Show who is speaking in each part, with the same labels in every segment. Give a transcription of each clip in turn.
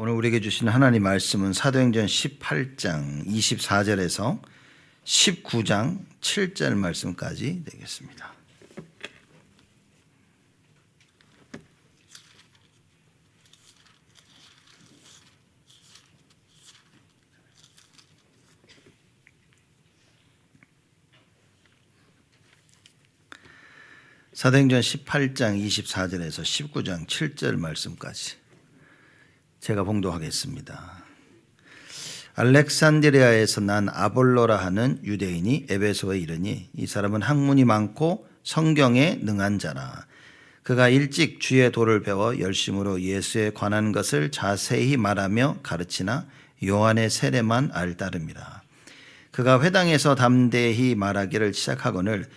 Speaker 1: 오늘 우리에게 주신 하나님 말씀은 사도행전 18장 24절에서 19장 7절 말씀까지 되겠습니다. 사도행전 18장 24절에서 19장 7절 말씀까지 제가 봉독하겠습니다. 알렉산드리아에서 난 아볼로라 하는 유대인이 에베소에 이르니 이 사람은 학문이 많고 성경에 능한 자라. 그가 일찍 주의 도를 배워 열심으로 예수에 관한 것을 자세히 말하며 가르치나 요한의 세례만 알따름이라. 그가 회당에서 담대히 말하기를 시작하거늘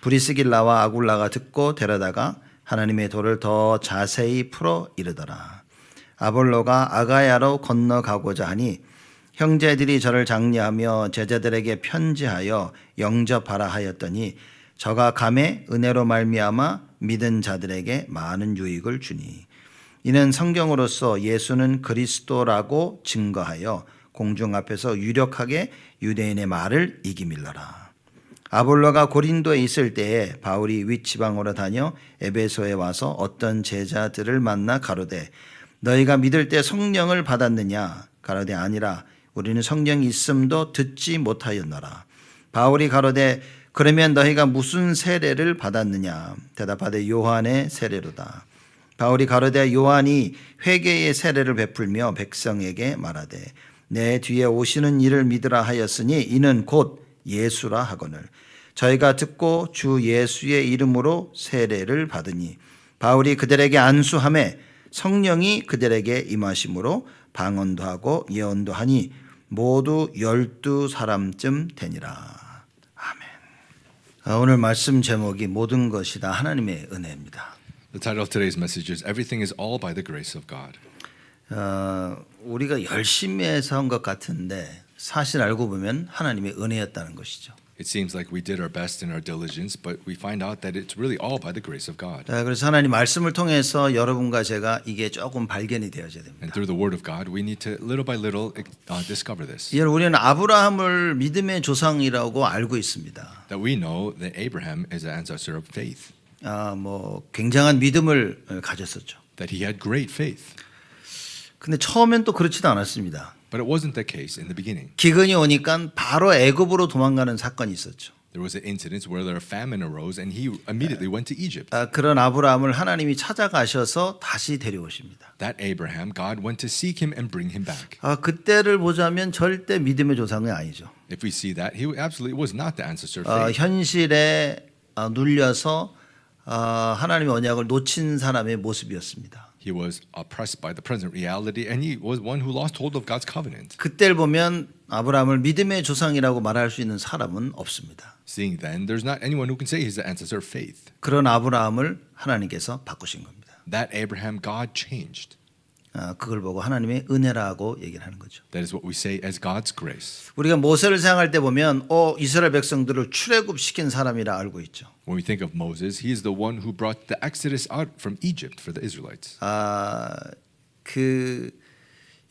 Speaker 1: 브리스길라와 아굴라가 듣고 데려다가 하나님의 도를 더 자세히 풀어 이르더라. 아볼로가 아가야로 건너가고자 하니 형제들이 저를 장려하며 제자들에게 편지하여 영접하라 하였더니 저가 감에 은혜로 말미암아 믿은 자들에게 많은 유익을 주니 이는 성경으로서 예수는 그리스도라고 증거하여 공중 앞에서 유력하게 유대인의 말을 이기밀러라. 아볼로가 고린도에 있을 때에 바울이 윗지방으로 다녀 에베소에 와서 어떤 제자들을 만나 가로되 너희가 믿을 때 성령을 받았느냐? 가로되 아니라 우리는 성령이 있음도 듣지 못하였노라. 바울이 가로되 그러면 너희가 무슨 세례를 받았느냐? 대답하되 요한의 세례로다. 바울이 가로되 요한이 회개의 세례를 베풀며 백성에게 말하되 내 뒤에 오시는 이를 믿으라 하였으니 이는 곧 예수라 하거늘 저희가 듣고 주 예수의 이름으로 세례를 받으니 바울이 그들에게 안수하매 성령이 그들에게 임하심으로 방언도 하고 예언도 하니 모두 12사람쯤 되니라. 아멘. 오늘 말씀 제목이 모든 것이 다 하나님의 은혜입니다.
Speaker 2: The title of today's message is Everything is all by the grace of God.
Speaker 1: 우리가 열심히 해서 한 것 같은데 사실 알고 보면 하나님의 은혜였다는 것이죠.
Speaker 2: It seems like we did our best in our diligence, but we find out that it's really all by the grace of God.
Speaker 1: 그래서 하나님 말씀을 통해서 여러분과 제가 이게 조금 발견이 되어져야 됩니다.
Speaker 2: And through the word of God, we need to little by little discover this.
Speaker 1: 우리는 아브라함을 믿음의 조상이라고 알고 있습니다.
Speaker 2: That we know that Abraham is an ancestor of faith.
Speaker 1: 굉장한 믿음을 가졌었죠.
Speaker 2: That he had great faith.
Speaker 1: 근데 처음엔 또 그렇지도 않았습니다.
Speaker 2: But it wasn't the case in the beginning.
Speaker 1: 기근이 오니까 바로 애굽으로 도망가는 사건이 있었죠.
Speaker 2: There was an incident where a famine arose and he immediately went to Egypt.
Speaker 1: 그런 아브라함을 하나님이 찾아가셔서 다시 데려오십니다.
Speaker 2: That Abraham, God went to seek him and bring him back.
Speaker 1: 그때를 보자면 절대 믿음의 조상이 아니죠.
Speaker 2: If we see that, he absolutely was not the ancestor of faith.
Speaker 1: 현실에 눌려서 하나님의 언약을 놓친 사람의 모습이었습니다.
Speaker 2: He was oppressed by the present reality, and he was one who lost hold of God's covenant.
Speaker 1: 그때를 보면 아브라함을 믿음의 조상이라고 말할 수 있는 사람은 없습니다.
Speaker 2: Seeing then, there's not anyone who can say he's the ancestor of faith.
Speaker 1: 그런 아브라함을 하나님께서 바꾸신 겁니다.
Speaker 2: That Abraham, God changed.
Speaker 1: 그걸 보고 하나님의 은혜라고 얘기를 하는 거죠.
Speaker 2: That is what we say as God's grace.
Speaker 1: 우리가 모세를 생각할 때 보면 이스라엘 백성들을 출애굽시킨 사람이라 알고 있죠.
Speaker 2: When we think of Moses, he is the one who brought the Exodus out from Egypt for the Israelites.
Speaker 1: 그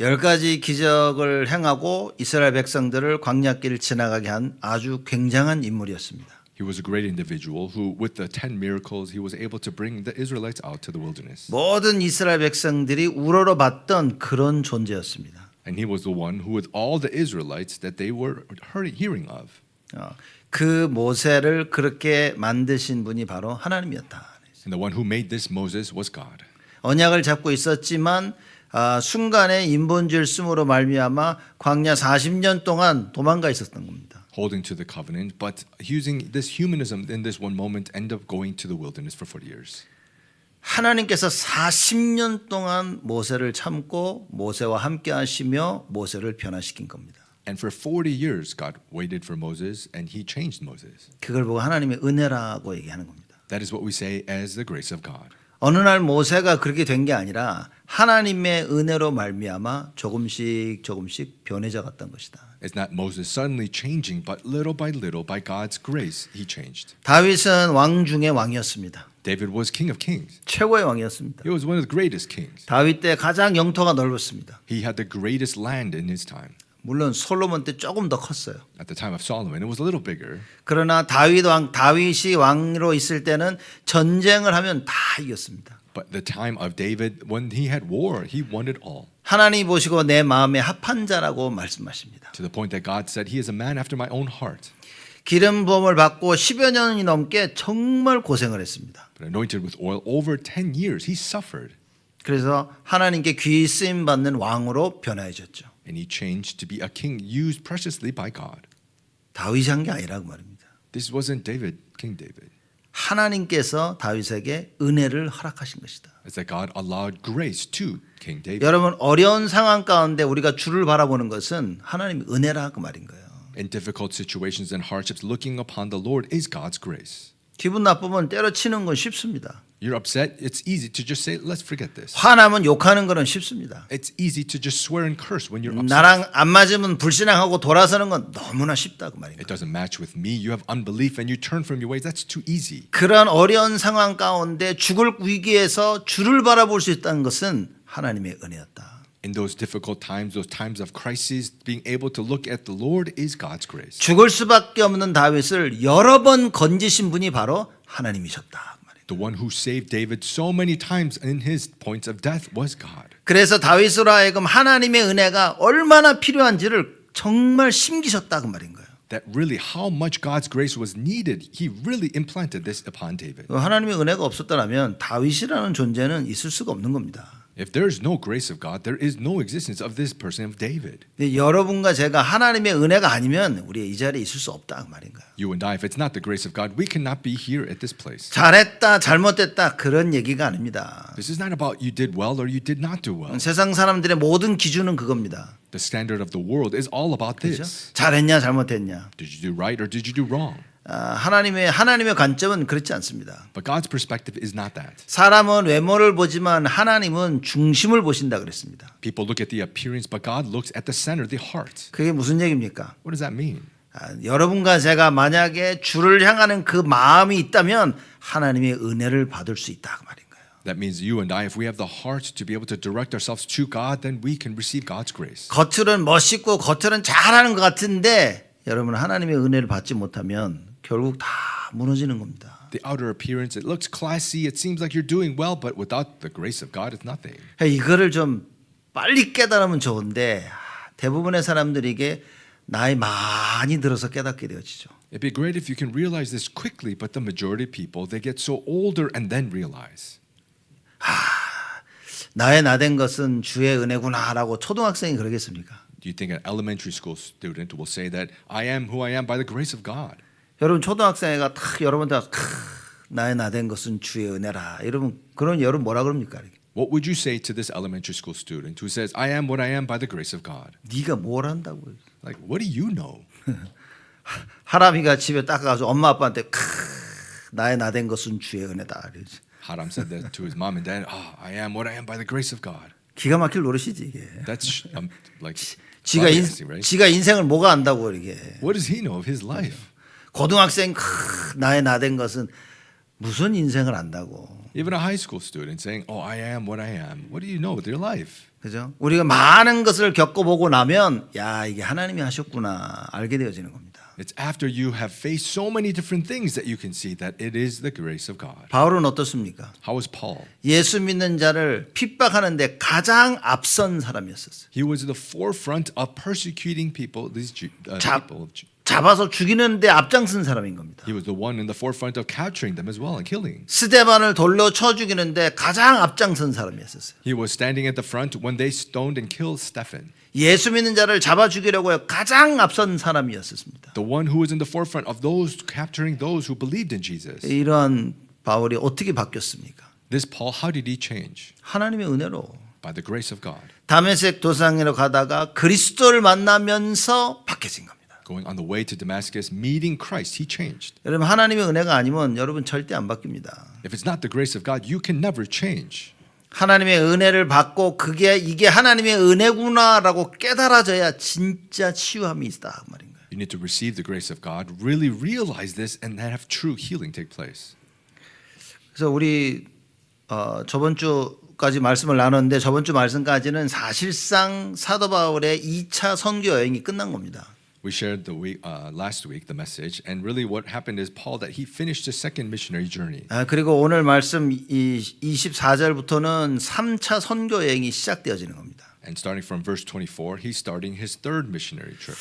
Speaker 1: 10가지 기적을 행하고 이스라엘 백성들을 광야길을 지나가게 한 아주 굉장한 인물이었습니다.
Speaker 2: He was a great individual who, with the 10 miracles, he was able to bring the Israelites out to the wilderness.
Speaker 1: 모든 이스라엘 백성들이 우러러 봤던 그런 존재였습니다.
Speaker 2: And he was the one who, with all the Israelites that they were hearing of.
Speaker 1: 그 모세를 그렇게 만드신 분이 바로 하나님이었다.
Speaker 2: And the one who made this Moses was God.
Speaker 1: 언약을 잡고 있었지만 순간에 인본주의를 쓰므로 말미암아 광야 40년 동안 도망가 있었던 겁니다.
Speaker 2: Holding to the covenant, but using this humanism in this one moment, end up going to the wilderness for 40 years.
Speaker 1: 하나님께서 40년 동안 모세를 참고 모세와 함께 하시며 모세를 변화시킨 겁니다.
Speaker 2: And for 40 years, God waited for Moses, and He changed Moses.
Speaker 1: 그걸 보고 하나님의 은혜라고 얘기하는 겁니다.
Speaker 2: That is what we say as the grace of God.
Speaker 1: 어느 날 모세가 그렇게 된 게 아니라 하나님의 은혜로 말미암아 조금씩 변해져 갔던 것이다.
Speaker 2: It's not Moses suddenly changing, but little by God's grace, he changed.
Speaker 1: 다윗은 왕 중의 왕이었습니다.
Speaker 2: David was king of kings.
Speaker 1: 최고의 왕이었습니다.
Speaker 2: He was one of the greatest kings.
Speaker 1: 다윗 때 가장 영토가 넓었습니다.
Speaker 2: He had the greatest land in his time.
Speaker 1: 물론 솔로몬 때 조금 더 컸어요.
Speaker 2: At the time of Solomon, it was a little bigger.
Speaker 1: 그러나 다윗이 왕으로 있을 때는 전쟁을 하면 다 이겼습니다.
Speaker 2: But the time of David, when he had war, he won it all.
Speaker 1: 하나님 보시고 내 마음에 합한 자라고 말씀하십니다.
Speaker 2: To the point that God said, he is a man after my own heart.
Speaker 1: 기름 부음을 받고 10여 년이 넘게 정말 고생을 했습니다.
Speaker 2: But anointed with oil over 10 years, he suffered.
Speaker 1: 그래서 하나님께 귀 쓰임 받는 왕으로 변화해졌죠.
Speaker 2: And he changed to be a king used preciously by God.
Speaker 1: 다윗이 한 게 아니라고 말입니다.
Speaker 2: This wasn't David, King David.
Speaker 1: 하나님께서 다윗에게 은혜를 허락하신 것이다.
Speaker 2: It's that God allowed grace to King David.
Speaker 1: 여러분 어려운 상황 가운데 우리가 주를 바라보는 것은 하나님의 은혜라 그 말인 거예요.
Speaker 2: In difficult situations and hardships, looking upon the Lord is God's grace.
Speaker 1: 기분 나쁘면 때려치는 건 쉽습니다.
Speaker 2: You're upset, it's easy to just say, let's forget this.
Speaker 1: 화나면 욕하는 거는 쉽습니다.
Speaker 2: It's easy to just swear and curse when you're upset.
Speaker 1: 나랑 안 맞으면 불신앙하고 돌아서는 건 너무나 쉽다 그 말인
Speaker 2: It
Speaker 1: 거예요.
Speaker 2: doesn't match with me. You have unbelief and you turn from your ways. That's too easy.
Speaker 1: 그런 어려운 상황 가운데 죽을 위기에서 주를 바라볼 수 있다는 것은 하나님의 은혜였다.
Speaker 2: In those difficult times, those times of crisis, being able to look at the Lord is God's grace.
Speaker 1: 죽을 수밖에 없는 다윗을 여러 번 건지신 분이 바로 하나님이셨다.
Speaker 2: The one who saved David so many times in his points of death was God.
Speaker 1: 그래서 다윗으로 하여금 하나님의 은혜가 얼마나 필요한지를 정말 심기셨다 그 말인 거예요.
Speaker 2: That really how much God's grace was needed, he really implanted this upon David.
Speaker 1: 하나님의 은혜가 없었더라면 다윗이라는 존재는 있을 수가 없는 겁니다.
Speaker 2: If there is no grace of God, there is no existence of this person of David.
Speaker 1: 여러분과 제가 하나님의 은혜가 아니면 우리 이 자리에 있을 수 없다 그 말인 거예요.
Speaker 2: You and I, if it's not the grace of God, we cannot be here at this place.
Speaker 1: 잘했다 잘못됐다 그런 얘기가 아닙니다.
Speaker 2: This is not about you did well or you did not do well.
Speaker 1: 세상 사람들의 모든 기준은 그겁니다.
Speaker 2: The standard of the world is all about
Speaker 1: 그렇죠?
Speaker 2: this.
Speaker 1: 잘했냐 잘못했냐.
Speaker 2: Did you do right or did you do wrong?
Speaker 1: 하나님의 관점은 그렇지 않습니다.
Speaker 2: But God's perspective is not that.
Speaker 1: 사람은 외모를 보지만 하나님은 중심을 보신다 그랬습니다.
Speaker 2: People look at the appearance, but God looks at the center, the heart.
Speaker 1: 그게 무슨 얘기입니까?
Speaker 2: What does that mean?
Speaker 1: 여러분과 제가 만약에 주를 향하는 그 마음이 있다면 하나님의 은혜를 받을 수 있다 그 말인 거예요.
Speaker 2: That means you and I, if we have the heart to be able to direct ourselves to God, then we can receive God's grace.
Speaker 1: 겉으로는 멋있고 겉으로는 잘하는 것 같은데 여러분 하나님의 은혜를 받지 못하면 결국 다 무너지는 겁니다.
Speaker 2: The outer appearance, it looks classy, it seems like you're doing well, but without the grace of God, it's nothing.
Speaker 1: 이거를 좀 빨리 깨달으면 좋은데 대부분의 사람들에게 나이 많이 들어서 깨닫게 되어지죠.
Speaker 2: It'd be great if you can realize this quickly, but the majority of people, they get so older and then realize.
Speaker 1: 나의 나된 것은 주의 은혜구나라고 초등학생이 그러겠습니까?
Speaker 2: Do you think an elementary school student will say that I am who I am by the grace of God?
Speaker 1: 여러분 초등학생애가 탁 여러분한테 나의 나된 것은 주의 은혜라. 여러분 여러분 뭐라 그럽니까?
Speaker 2: What would you say to this elementary school student who says, I am what I am by the grace of God?
Speaker 1: 네가 뭘 한다고?
Speaker 2: Like, what do you know?
Speaker 1: 하람이가 집에 딱 가서 엄마 아빠한테 나의 나된 것은 주의 은혜다.
Speaker 2: Haram said that to his mom and dad. I am what I am by the grace of God.
Speaker 1: 기가 막힐 노릇이지 이게.
Speaker 2: That's like
Speaker 1: 지가 인생을 뭐가 안다고 이게.
Speaker 2: What does he know of his life?
Speaker 1: 고등학생 나의 나된 것은 무슨 인생을 안다고.
Speaker 2: Even a high school student saying, I am what I am. What do you know with your life?
Speaker 1: 그죠? 우리가 많은 것을 겪어보고 나면 야 이게 하나님이 하셨구나 알게 되어지는 겁니다.
Speaker 2: It's after you have faced so many different things that you can see that it is the grace of God.
Speaker 1: 바울은 어떻습니까?
Speaker 2: How was Paul?
Speaker 1: 예수 믿는 자를 핍박하는데 가장 앞선 사람이었었어요.
Speaker 2: He was at the forefront of persecuting people, these people of
Speaker 1: 잡아서 죽이는데 앞장선 사람인 겁니다.
Speaker 2: He was the one in the forefront of capturing them as well and killing.
Speaker 1: 스데반을 돌로 쳐 죽이는데 가장 앞장선 사람이었어요.
Speaker 2: He was standing at the front when they stoned and killed Stephen.
Speaker 1: 예수 믿는 자를 잡아 죽이려고 가장 앞선 사람이었습니다.
Speaker 2: The one who was in the forefront of those capturing those who believed in Jesus.
Speaker 1: 이러한 바울이 어떻게 바뀌었습니까?
Speaker 2: This Paul, how did he change?
Speaker 1: 하나님의 은혜로.
Speaker 2: By the grace of God.
Speaker 1: 다메섹 도상으로 가다가 그리스도를 만나면서 바뀌어진 겁니다.
Speaker 2: Going on the way to Damascus, meeting Christ, he changed.
Speaker 1: 여러분 하나님의 은혜가 아니면 여러분 절대 안 바뀝니다.
Speaker 2: If it's not the grace of God, you can never change.
Speaker 1: 하나님의 은혜를 받고 이게 하나님의 은혜구나라고 깨달아져야 진짜 치유함이 있다 그 말인 거예요.
Speaker 2: You need to receive the grace of God, really realize this, and then have true healing take place.
Speaker 1: 그래서 우리 저번 주까지 말씀을 나눴는데 저번 주 말씀까지는 사실상 사도 바울의 2차 선교 여행이 끝난 겁니다.
Speaker 2: We shared last week the message, and really what happened is Paul that he finished his second missionary journey.
Speaker 1: 그리고 오늘 말씀 24절부터는 3차 선교 여행이 시작되어지는 겁니다.
Speaker 2: And starting from verse 24, he's starting his third missionary trip.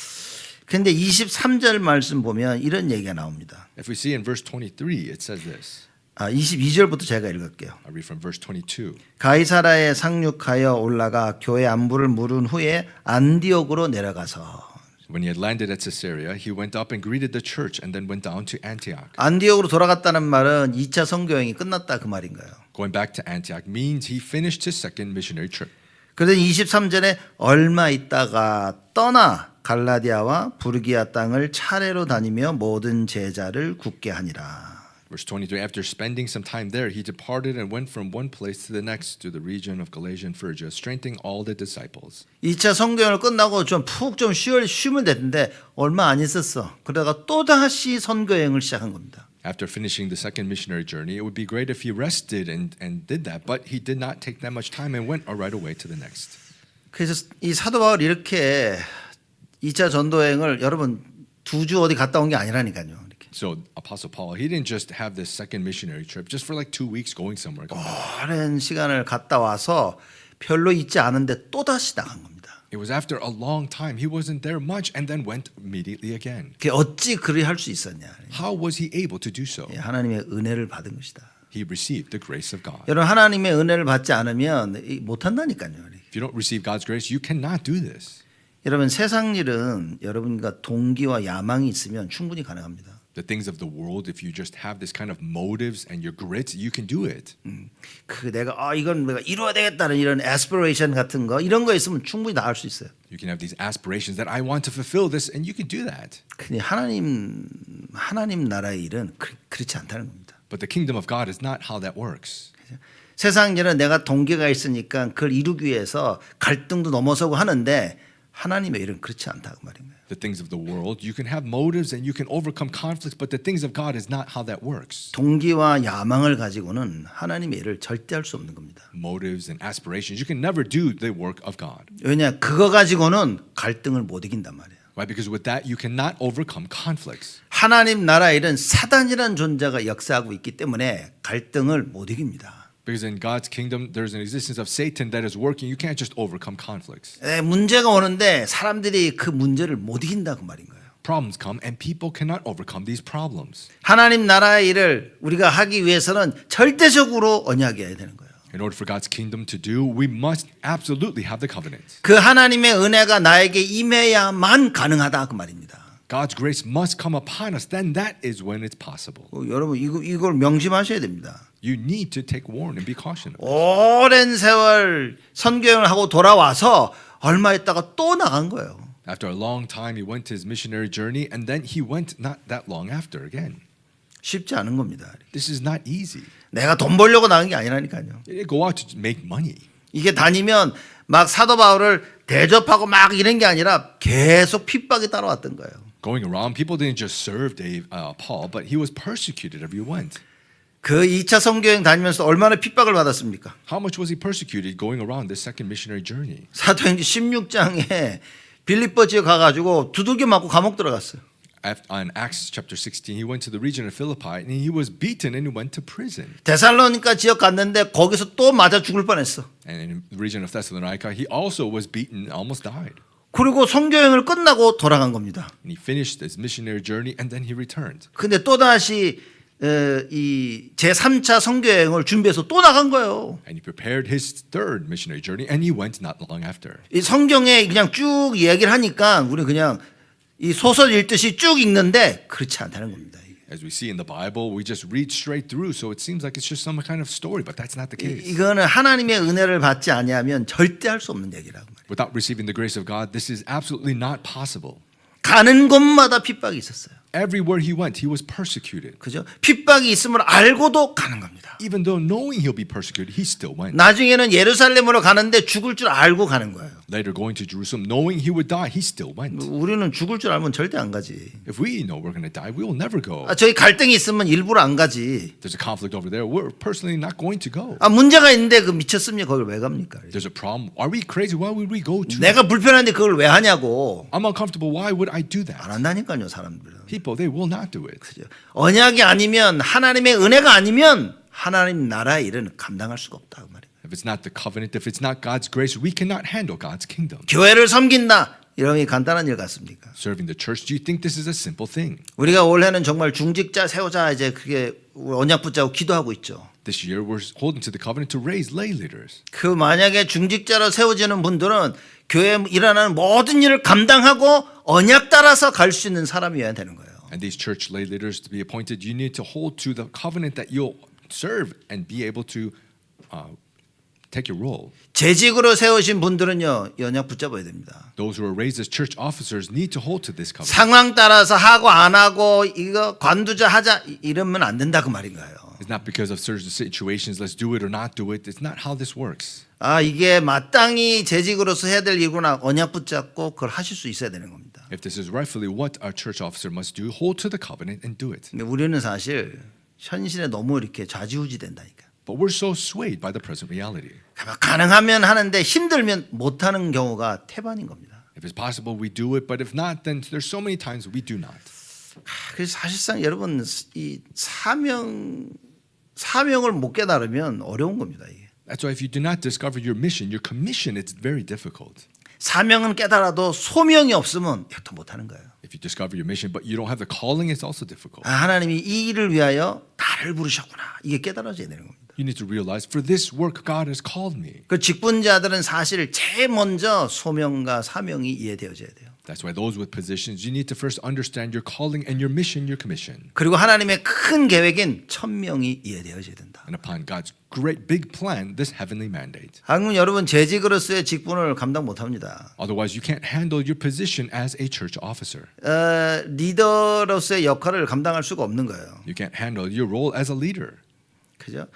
Speaker 1: 그런데 23절 말씀 보면 이런 얘기가 나옵니다.
Speaker 2: If we see in verse 23, it says this.
Speaker 1: 22절부터 제가 읽을게요.
Speaker 2: I read from verse 22.
Speaker 1: 가이사라에 상륙하여 올라가 교회 안부를 물은 후에 안디옥으로 내려가서
Speaker 2: When he had landed at Caesarea, he went up and greeted the church and then went down to Antioch.
Speaker 1: 안디옥으로 돌아갔다는 말은 2차 선교 여행이 끝났다 그 말인가요?
Speaker 2: Going back to Antioch means he finished his second missionary trip.
Speaker 1: 그런데 23절에 얼마 있다가 떠나 갈라디아와 부르기아 땅을 차례로 다니며 모든 제자를 굳게 하니라.
Speaker 2: Verse 23, after spending some time there, he departed and went from one place to the next to the region of Galatia and Phrygia, strengthening all the disciples.
Speaker 1: 2차 선교여행을 끝나고 좀 푹 좀 쉬면 됐는데 얼마 안 있었어. 그러다가 또다시 선교여행을 시작한 겁니다.
Speaker 2: After finishing the second missionary journey, it would be great if he rested and did that, but he did not take that much time and went right away to the next.
Speaker 1: 그래서 이 사도 바울이 이렇게 2차 전도여행을 여러분 2주 어디 갔다 온 게 아니라니까요.
Speaker 2: So Apostle Paul, he didn't just have this second missionary trip just for like 2 weeks going somewhere.
Speaker 1: 오랜 시간을 갔다 와서 별로 있지 않은데 또다시 나간 겁니다.
Speaker 2: It was after a long time. He wasn't there much and then went immediately again.
Speaker 1: 그게 어찌 그리 할 수 있었냐?
Speaker 2: How was he able to do so?
Speaker 1: 하나님의 은혜를 받은 것이다.
Speaker 2: He received the grace of God.
Speaker 1: 여러분 하나님의 은혜를 받지 않으면 못 한다니까요.
Speaker 2: If you don't receive God's grace, you cannot do this.
Speaker 1: 여러분 세상 일은 여러분과 동기와 야망이 있으면 충분히 가능합니다.
Speaker 2: The things of the world, if you just have this kind of motives and your grit, you can do it.
Speaker 1: 그 내가 이건 내가 이루어야 되겠다는 이런 aspiration 같은 거 이런 거 있으면 충분히 다 할 수 있어요.
Speaker 2: You can have these aspirations that I want to fulfill this, and you can do that.
Speaker 1: 근데 하나님 나라의 일은 그렇지 않다는 겁니다.
Speaker 2: But the kingdom of God is not how that works.
Speaker 1: 세상 일은 내가 동기가 있으니까 그걸 이루기 위해서 갈등도 넘어서고 하는데 하나님의 일은 그렇지 않다고 말인 거예요.
Speaker 2: The things of the world, you can have motives and you can overcome conflicts, but the things of God is not how that works.
Speaker 1: 동기와 야망을 가지고는 하나님의 일을 절대 할 수 없는 겁니다.
Speaker 2: Motives and aspirations, you can never do the work of God.
Speaker 1: 왜냐 그거 가지고는 갈등을 못 이긴단 말이에요.
Speaker 2: Right? Because with that, you cannot overcome conflicts.
Speaker 1: 하나님 나라 일은 사단이라는 존재가 역사하고 있기 때문에 갈등을 못 이깁니다.
Speaker 2: Because in God's kingdom, there's an existence of Satan that is working. You can't just overcome conflicts.
Speaker 1: 문제가 오는데 사람들이 그 문제를 못 이긴다 그 말인 거예요.
Speaker 2: Problems come and people cannot overcome these problems.
Speaker 1: 하나님 나라의 일을 우리가 하기 위해서는 절대적으로 언약해야 되는 거예요.
Speaker 2: In order for God's kingdom to do, we must absolutely have the covenant.
Speaker 1: 그 하나님의 은혜가 나에게 임해야만 가능하다 그 말입니다.
Speaker 2: God's grace must come upon us. Then that is when it's possible.
Speaker 1: 여러분 이걸 명심하셔야 됩니다.
Speaker 2: You need to take warning and be cautious.
Speaker 1: 오랜 세월 선교행을 하고 돌아와서 얼마 있다가 또 나간 거예요.
Speaker 2: After a long time, he went his missionary journey, and then he went not that long after again.
Speaker 1: 쉽지 않은 겁니다.
Speaker 2: This is not easy.
Speaker 1: 내가 돈 벌려고 나간 게 아니라니까요.
Speaker 2: You didn't go out to make money.
Speaker 1: 이게 다니면 막 사도 바울을 대접하고 막 이런 게 아니라 계속 핍박이 따라왔던 거예요.
Speaker 2: Going around, people didn't just serve Paul, but he was persecuted everywhere he went.
Speaker 1: 그 2차 선교행 다니면서 얼마나 핍박을 받았습니까?
Speaker 2: How much was he persecuted going around this second missionary journey?
Speaker 1: 사도행전 16장에 빌립보 지역 가가지고 두들겨 맞고 감옥 들어갔어요.
Speaker 2: On Acts chapter 16, he went to the region of Philippi and he was beaten and he went to prison.
Speaker 1: 데살로니가 지역 갔는데 거기서 또 맞아 죽을 뻔했어.
Speaker 2: And in the region of Thessalonica, he also was beaten, almost died.
Speaker 1: 그리고 선교행을 끝나고 돌아간 겁니다.
Speaker 2: And he finished his missionary journey and then he returned.
Speaker 1: 근데 또 다시 이 제3차 선교행을 준비해서 또 나간 거예요.
Speaker 2: And he prepared his third missionary journey and he went not long after.
Speaker 1: 이 성경에 그냥 쭉 이야기를 하니까 우리 그냥 이 소설 읽듯이 쭉 읽는데 그렇지 않다는 겁니다.
Speaker 2: As we see in the Bible, we just read straight through, so it seems like it's just some kind of story, but that's not the case.
Speaker 1: 이거는 하나님의 은혜를 받지 아니하면 절대 할 수 없는 얘기라고 말이에요.
Speaker 2: Without receiving the grace of God, this is absolutely not possible.
Speaker 1: 가는 곳마다 핍박이 있었어요.
Speaker 2: Everywhere he went, he was persecuted.
Speaker 1: 그죠? 핍박이 있음을 알고도 가는 겁니다.
Speaker 2: Even though knowing he'll be persecuted, he still went.
Speaker 1: 나중에는 예루살렘으로 가는데 죽을 줄 알고 가는 거예요.
Speaker 2: later going to Jerusalem, knowing he would die, he still went.
Speaker 1: 우리는 죽을 줄 알면 절대 안 가지.
Speaker 2: If we know we're going to die, we will never go.
Speaker 1: 저희 갈등이 있으면 일부러 안 가지.
Speaker 2: There's a conflict over there. We're personally not going to go.
Speaker 1: 문제가 있는데 그 미쳤습니까? 거길 왜 갑니까?
Speaker 2: There's a problem. Are we crazy? Why would we go to?
Speaker 1: 내가 불편한데 그걸 왜 하냐고.
Speaker 2: I'm uncomfortable. Why would I do
Speaker 1: 안
Speaker 2: that?
Speaker 1: 한다니까요, 사람들은.
Speaker 2: People, they will not do it.
Speaker 1: 언약이 아니면 하나님의 은혜가 아니면 하나님 나라의 일은 감당할 수가 없다 그 말이에요.
Speaker 2: If it's not the covenant, if it's not God's grace, we cannot handle God's kingdom.
Speaker 1: 교회를 섬긴다. 이런 게 간단한 일 같습니까?
Speaker 2: Serving the church, do you think this is a simple thing?
Speaker 1: 우리가 올해는 정말 중직자 세우자 이제 그게 언약 붙자고 기도하고 있죠.
Speaker 2: This year, we're holding to the covenant to raise lay leaders.
Speaker 1: 그 만약에 중직자로 세워지는 분들은 교회에 일어나는 모든 일을 감당하고 언약 따라서 갈 수 있는 사람이어야 되는 거예요.
Speaker 2: And these church lay leaders to be appointed, you need to hold to the covenant that you'll serve and be able to take your role.
Speaker 1: 재직으로 세우신 분들은요, 언약 붙잡아야 됩니다.
Speaker 2: Those who are raised as church officers need to hold to this covenant.
Speaker 1: 상황 따라서 하고 안 하고 이거 관두자 하자 이러면 안 된다 그 말인 거예요.
Speaker 2: It's not because of certain situations, let's do it or not do it. It's not how this works.
Speaker 1: 이게 마땅히 재직으로서 해야 될 일구나. 언약 붙잡고 그걸 하실 수 있어야 되는 겁니다.
Speaker 2: If this is rightfully what a church officer must do, hold to the covenant and do it.
Speaker 1: 근데 우리는 사실 현실에 너무 이렇게 좌지우지 된다니까.
Speaker 2: But we're so swayed by the present reality.
Speaker 1: 가능하면 하는데 힘들면 못 하는 경우가 태반인 겁니다.
Speaker 2: If it's possible, we do it. But if not, then there's so many times we do not.
Speaker 1: 그래서 사실상 여러분 이 사명을 못 깨달으면 어려운 겁니다. 이게.
Speaker 2: That's why if you do not discover your mission, your commission, it's very difficult.
Speaker 1: 사명은 깨달아도 소명이 없으면 또 못 하는 거예요.
Speaker 2: If you discover your mission, but you don't have the calling, it's also difficult.
Speaker 1: 하나님이 이 일을 위하여 나를 부르셨구나. 이게 깨달아져야 되는 겁니다.
Speaker 2: You need to realize, for this work, God has called me.
Speaker 1: 그 직분자들은 사실 제일 먼저 소명과 사명이 이해되어져야 돼요.
Speaker 2: That's why those with positions, you need to first understand your calling and your mission, your commission.
Speaker 1: 그리고 하나님의 큰 계획인 천명이 이해되어져야 된다.
Speaker 2: And upon God's great big plan, this heavenly mandate.
Speaker 1: 한국 여러분 재직으로서의 직분을 감당 못합니다.
Speaker 2: Otherwise, you can't handle your position as a church officer.
Speaker 1: 리더로서의 역할을 감당할 수가 없는 거예요.
Speaker 2: You can't handle your role as a leader.
Speaker 1: 그죠?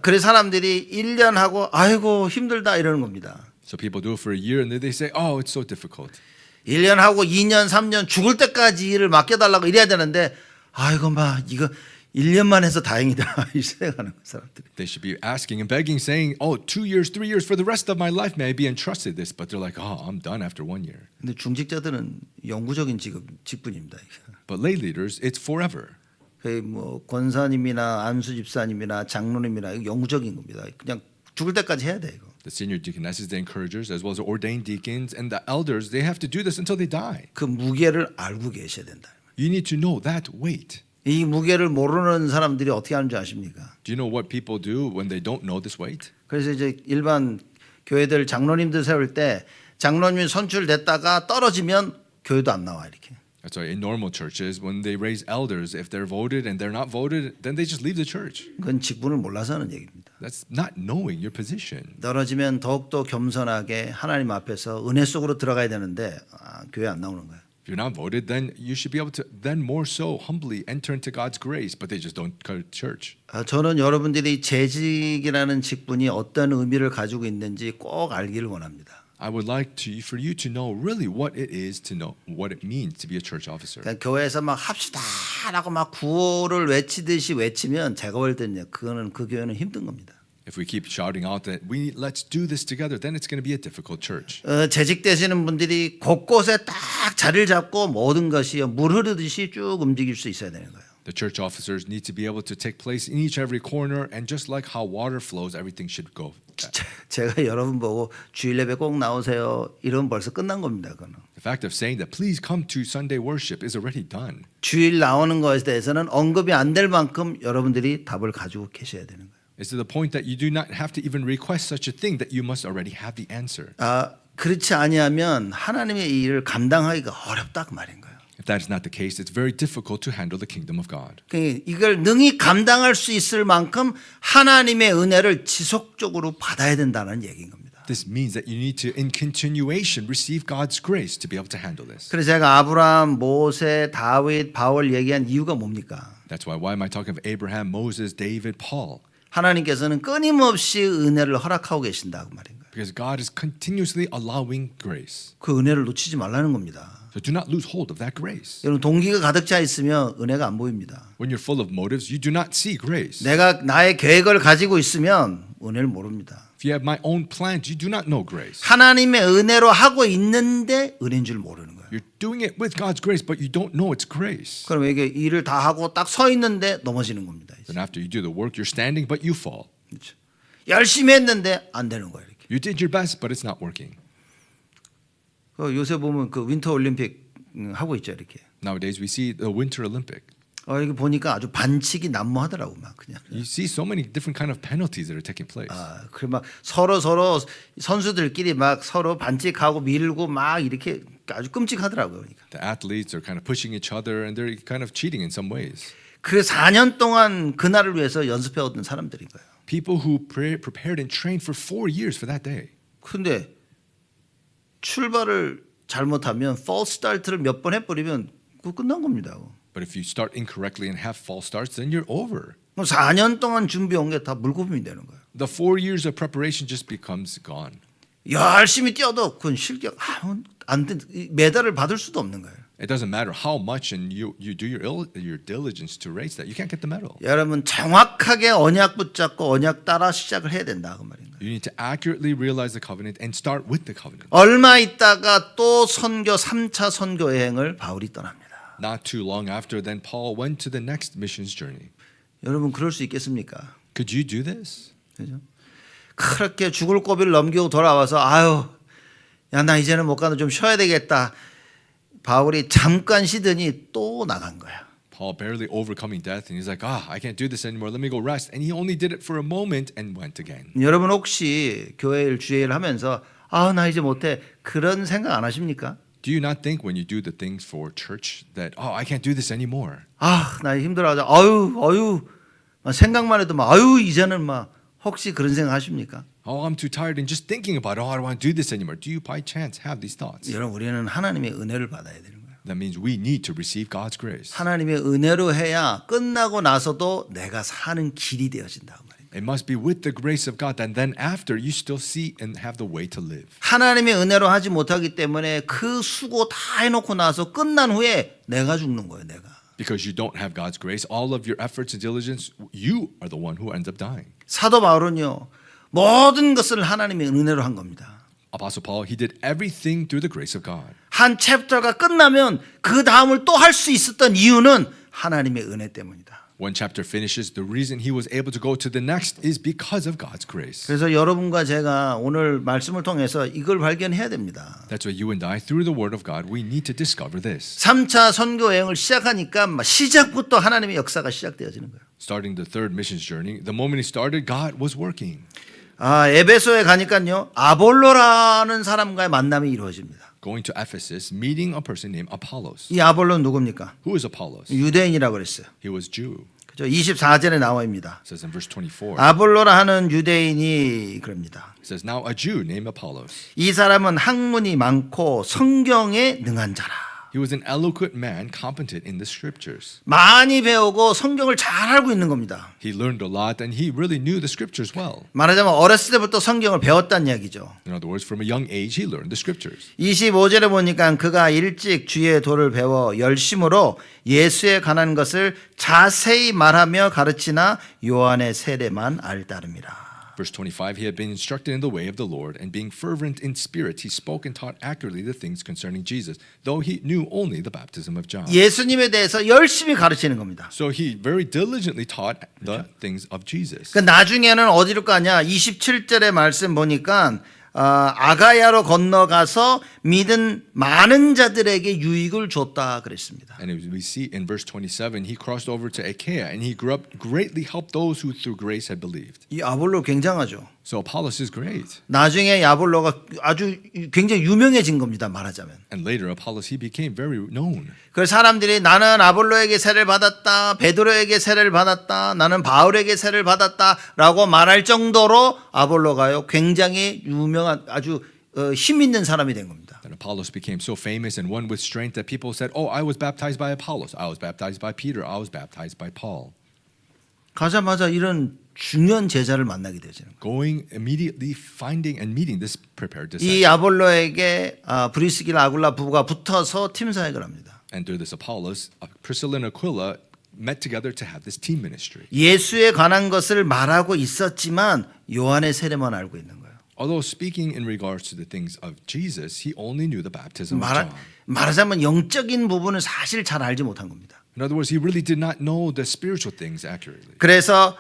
Speaker 1: 그래서 사람들이 1년 하고 아이고 힘들다 이러는 겁니다.
Speaker 2: So people do it for a year and then they say, oh, it's so difficult.
Speaker 1: 1년 하고 2년, 3년 죽을 때까지 일을 맡겨달라고 이래야 되는데 아이고 막 이거 1년만 해서 다행이다 이 생각하는 사람들이.
Speaker 2: They should be asking and begging, saying, oh, 2 years, 3 years, for the rest of my life may I be entrusted this. But they're like, oh, I'm done after 1 year.
Speaker 1: 근데 중직자들은 영구적인 직분입니다.
Speaker 2: But lay leaders, it's forever.
Speaker 1: 뭐 권사님이나 안수 집사님이나 장로님이나 이거 영구적인 겁니다. 그냥 죽을 때까지 해야 돼 이거.
Speaker 2: The senior deaconesses, the encouragers, as well as the ordained deacons and the elders, they have to do this until they die.
Speaker 1: 그 무게를 알고 계셔야 된다.
Speaker 2: You need to know that weight.
Speaker 1: 이 무게를 모르는 사람들이 어떻게 하는지 아십니까?
Speaker 2: Do you know what people do when they don't know this weight?
Speaker 1: 그래서 이제 일반 교회들 장로님들 세울 때 장로님이 선출됐다가 떨어지면 교회도 안 나와 이렇게.
Speaker 2: That's why in normal churches, when they raise elders, if they're voted and they're not voted, then they just leave the church.
Speaker 1: 그건 직분을 몰라서 하는 얘기입니다.
Speaker 2: That's not knowing your position.
Speaker 1: 떨어지면 더욱더 겸손하게 하나님 앞에서 은혜 속으로 들어가야 되는데 교회 안 나오는 거예요.
Speaker 2: If you're not voted, then you should be able to then more so humbly enter into God's grace, but they just don't go to church.
Speaker 1: 저는 여러분들이 재직이라는 직분이 어떤 의미를 가지고 있는지 꼭 알기를 원합니다.
Speaker 2: I would like for you to know really what it is to know what it means to be a church officer.
Speaker 1: 그러니까 교회에서 막 합시다라고 막 구호를 외치듯이 외치면 제가 볼 때는 그거는 그 교회는 힘든 겁니다.
Speaker 2: If we keep shouting out that let's do this together, then it's going to be a difficult church.
Speaker 1: 재직되시는 분들이 곳곳에 딱 자리를 잡고 모든 것이 물 흐르듯이 쭉 움직일 수 있어야 되는 거예요.
Speaker 2: The church officers need to be able to take place in each every corner, and just like how water flows, everything should go.
Speaker 1: 제가 여러분 보고 주일 예배 꼭 나오세요. 이러면 벌써 끝난 겁니다. 그거는.
Speaker 2: The fact of saying that please come to Sunday worship is already done.
Speaker 1: 주일 나오는 것에 대해서는 언급이 안 될 만큼 여러분들이 답을 가지고 계셔야 되는 거예요.
Speaker 2: It's to the point that you do not have to even request such a thing, that you must already have the answer.
Speaker 1: 그렇지 아니하면 하나님의 이 일을 감당하기가 어렵다 그 말인 거예요.
Speaker 2: If that is not the case, it's very difficult to handle the kingdom of God.
Speaker 1: 이걸 능히 감당할 수 있을 만큼 하나님의 은혜를 지속적으로 받아야 된다는 얘기인 겁니다.
Speaker 2: This means that you need to, in continuation, receive God's grace to be able to handle this.
Speaker 1: 그래서 제가 아브라함, 모세, 다윗, 바울 얘기한 이유가 뭡니까?
Speaker 2: That's why am I talking of Abraham, Moses, David, Paul?
Speaker 1: 하나님께서는 끊임없이 은혜를 허락하고 계신다고 말인 거예요.
Speaker 2: Because God is continuously allowing grace.
Speaker 1: 그 은혜를 놓치지 말라는 겁니다.
Speaker 2: So do not lose hold of that grace.
Speaker 1: 여러분 동기가 가득 차 있으면 은혜가 안 보입니다.
Speaker 2: When you're full of motives, you do not see grace.
Speaker 1: 내가 나의 계획을 가지고 있으면 은혜를 모릅니다.
Speaker 2: If you have my own plans, you do not know grace.
Speaker 1: 하나님의 은혜로 하고 있는데 은혜인 줄 모르는 거예요.
Speaker 2: You're doing it with God's grace, but you don't know it's grace.
Speaker 1: 그럼 이게 일을 다 하고 딱 서 있는데 넘어지는 겁니다. 이제.
Speaker 2: Then after you do the work, you're standing, but you fall.
Speaker 1: 그렇죠. 열심히 했는데 안 되는 거예요. 이렇게.
Speaker 2: You did your best, but it's not working.
Speaker 1: 요새 보면 그 윈터 올림픽 하고 있죠, 이렇게.
Speaker 2: Nowadays, we see the Winter Olympic.
Speaker 1: 이게 보니까 아주 반칙이 난무하더라고 막 그냥.
Speaker 2: You see so many different kind of penalties that are taking place.
Speaker 1: 그래 막 서로 선수들끼리 막 서로 반칙하고 밀고 막 이렇게 아주 끔찍하더라고요. 그러니까.
Speaker 2: The athletes are kind of pushing each other, and they're kind of cheating in some ways.
Speaker 1: 그 4년 동안 그날을 위해서 연습해 오던 사람들인 거예요.
Speaker 2: People who prepared and trained for 4 years for that day.
Speaker 1: 근데 출발을 잘못하면 false start를 몇 번 해버리면 그거 끝난 겁니다.
Speaker 2: But if you start incorrectly and have false starts, then you're over.
Speaker 1: 4년 동안 준비한 게 다 물거품이 되는 거예요.
Speaker 2: The 4 years of preparation just becomes gone.
Speaker 1: 열심히 뛰어도 그건 실격 안 돼. 메달을 받을 수도 없는 거예요.
Speaker 2: It doesn't matter how much and you do your diligence to race that. You can't get the medal.
Speaker 1: 여러분 정확하게 언약 붙잡고 언약 따라 시작을 해야 된다 그 말인가요?
Speaker 2: You need to accurately realize the covenant and start with the covenant.
Speaker 1: 얼마 있다가 또 선교 3차 선교 여행을 바울이 떠납니다.
Speaker 2: Not too long after, then Paul went to the next missions journey.
Speaker 1: 여러분 그럴 수 있겠습니까?
Speaker 2: Could you do this?
Speaker 1: 그죠? 그렇게 죽을 고비를 넘기고 돌아와서 아유 야 나 이제는 못 가도 좀 쉬어야 되겠다. 바울이 잠깐 쉬더니 또 나간 거야.
Speaker 2: Paul barely overcoming death, and he's like, I can't do this anymore. Let me go rest. And he only did it for a moment and went again.
Speaker 1: 여러분 혹시 교회 일 주일 하면서 나 이제 못해 그런 생각 안 하십니까?
Speaker 2: Do you not think when you do the things for church that, I can't do this anymore?
Speaker 1: 나 힘들어하자. 생각만 해도 막 이제는 막 혹시 그런 생각 하십니까?
Speaker 2: I'm too tired, and just thinking about, I don't want to do this anymore. Do you by chance have these thoughts?
Speaker 1: 여러분 우리는 하나님의 은혜를 받아야 되는 거예요.
Speaker 2: That means we need to receive God's grace.
Speaker 1: 하나님의 은혜로 해야 끝나고 나서도 내가 사는 길이 되어진다 그 말이에요.
Speaker 2: It must be with the grace of God, and then after you still see and have the way to live.
Speaker 1: 하나님의 은혜로 하지 못하기 때문에 그 수고 다 해놓고 나서 끝난 후에 내가 죽는 거예요. 내가.
Speaker 2: Because you don't have God's grace, all of your efforts and diligence, you are the one who ends up dying.
Speaker 1: 사도 바울은요 모든 것을 하나님의 은혜로 한 겁니다.
Speaker 2: Apostle Paul, he did everything through the grace of God.
Speaker 1: 한 챕터가 끝나면 그 다음을 또 할 수 있었던 이유는 하나님의 은혜 때문이다.
Speaker 2: One chapter finishes, the reason he was able to go to the next is because of God's grace.
Speaker 1: 그래서 여러분과 제가 오늘 말씀을 통해서 이걸 발견해야 됩니다.
Speaker 2: That's why you and I, through the word of God, we need to discover this.
Speaker 1: 3차 선교 여행을 시작하니까 시작부터 하나님의 역사가 시작되어지는 거예요.
Speaker 2: Starting the third missions journey, the moment he started, God was working.
Speaker 1: 에베소에 가니까요 아볼로라는 사람과의 만남이 이루어집니다.
Speaker 2: Going to Ephesus, meeting a person named Apollos.
Speaker 1: 이 아볼로는 누굽니까?
Speaker 2: Who is Apollos?
Speaker 1: 유대인이라고 그랬어요.
Speaker 2: He was Jew.
Speaker 1: 그죠? 24절에 나와입니다.
Speaker 2: It says in verse 24.
Speaker 1: 아볼로라 하는 유대인이 그럽니다.
Speaker 2: It says, now a Jew named Apollos.
Speaker 1: 이 사람은 학문이 많고 성경에 능한 자라.
Speaker 2: He was an eloquent man, competent in the scriptures.
Speaker 1: 많이 배우고 성경을 잘 알고 있는 겁니다.
Speaker 2: He learned a lot, and he really knew the scriptures well.
Speaker 1: 말하자면 어렸을 때부터 성경을 배웠다는 이야기죠.
Speaker 2: In other words, from a young age, he learned the scriptures.
Speaker 1: 25절에 보니까 그가 일찍 주의 도를 배워 열심으로 예수에 관한 것을 자세히 말하며 가르치나 요한의 세례만 알따름이라.
Speaker 2: Verse 25, he had been instructed in the way of the Lord, and being fervent in spirit, he spoke and taught accurately the things concerning Jesus, though he knew only the baptism of John.
Speaker 1: 예수님에 대해서 열심히 가르치는 겁니다.
Speaker 2: So he very diligently taught the things of Jesus.
Speaker 1: 그 나중에는 어디로 가냐? 27절의 말씀 보니까 아가야로 건너가서 믿은 많은 자들에게 유익을 줬다 그랬습니다.
Speaker 2: And we see in verse 27, he crossed over to Achaia, and he greatly helped those who through grace had believed.
Speaker 1: 이 아볼로 굉장하죠.
Speaker 2: So Apollos is great.
Speaker 1: 나중에 이 아볼로가 아주 굉장히 유명해진 겁니다. 말하자면.
Speaker 2: And later Apollos, he became very known.
Speaker 1: 그래서 사람들이 나는 아볼로에게 세례를 받았다, 베드로에게 세례를 받았다, 나는 바울에게 세례를 받았다라고 말할 정도로 아볼로가요 굉장히 유명한 아주 힘 있는 사람이 된 겁니다.
Speaker 2: And Apollos became so famous and one with strength that people said, I was baptized by Apollos, I was baptized by Peter, I was baptized by Paul.
Speaker 1: 가자마자 이런 중요한 제자를 만나게 되지는 거예요.
Speaker 2: Going immediately, finding and meeting this prepared
Speaker 1: 이
Speaker 2: disciple.
Speaker 1: 아볼로에게 브리스길라 아굴라 부부가 붙어서 팀 사역을 합니다.
Speaker 2: And through this Apollos, Priscilla and Aquila met together to have this team ministry.
Speaker 1: 예수에 관한 것을 말하고 있었지만 요한의 세례만 알고 있는 거예요.
Speaker 2: Although speaking in regards to the things of Jesus, he only knew the baptism of John.
Speaker 1: 말하자면 영적인 부분은 사실 잘 알지 못한 겁니다.
Speaker 2: In other words, he really did not know the spiritual things accurately.
Speaker 1: 그래서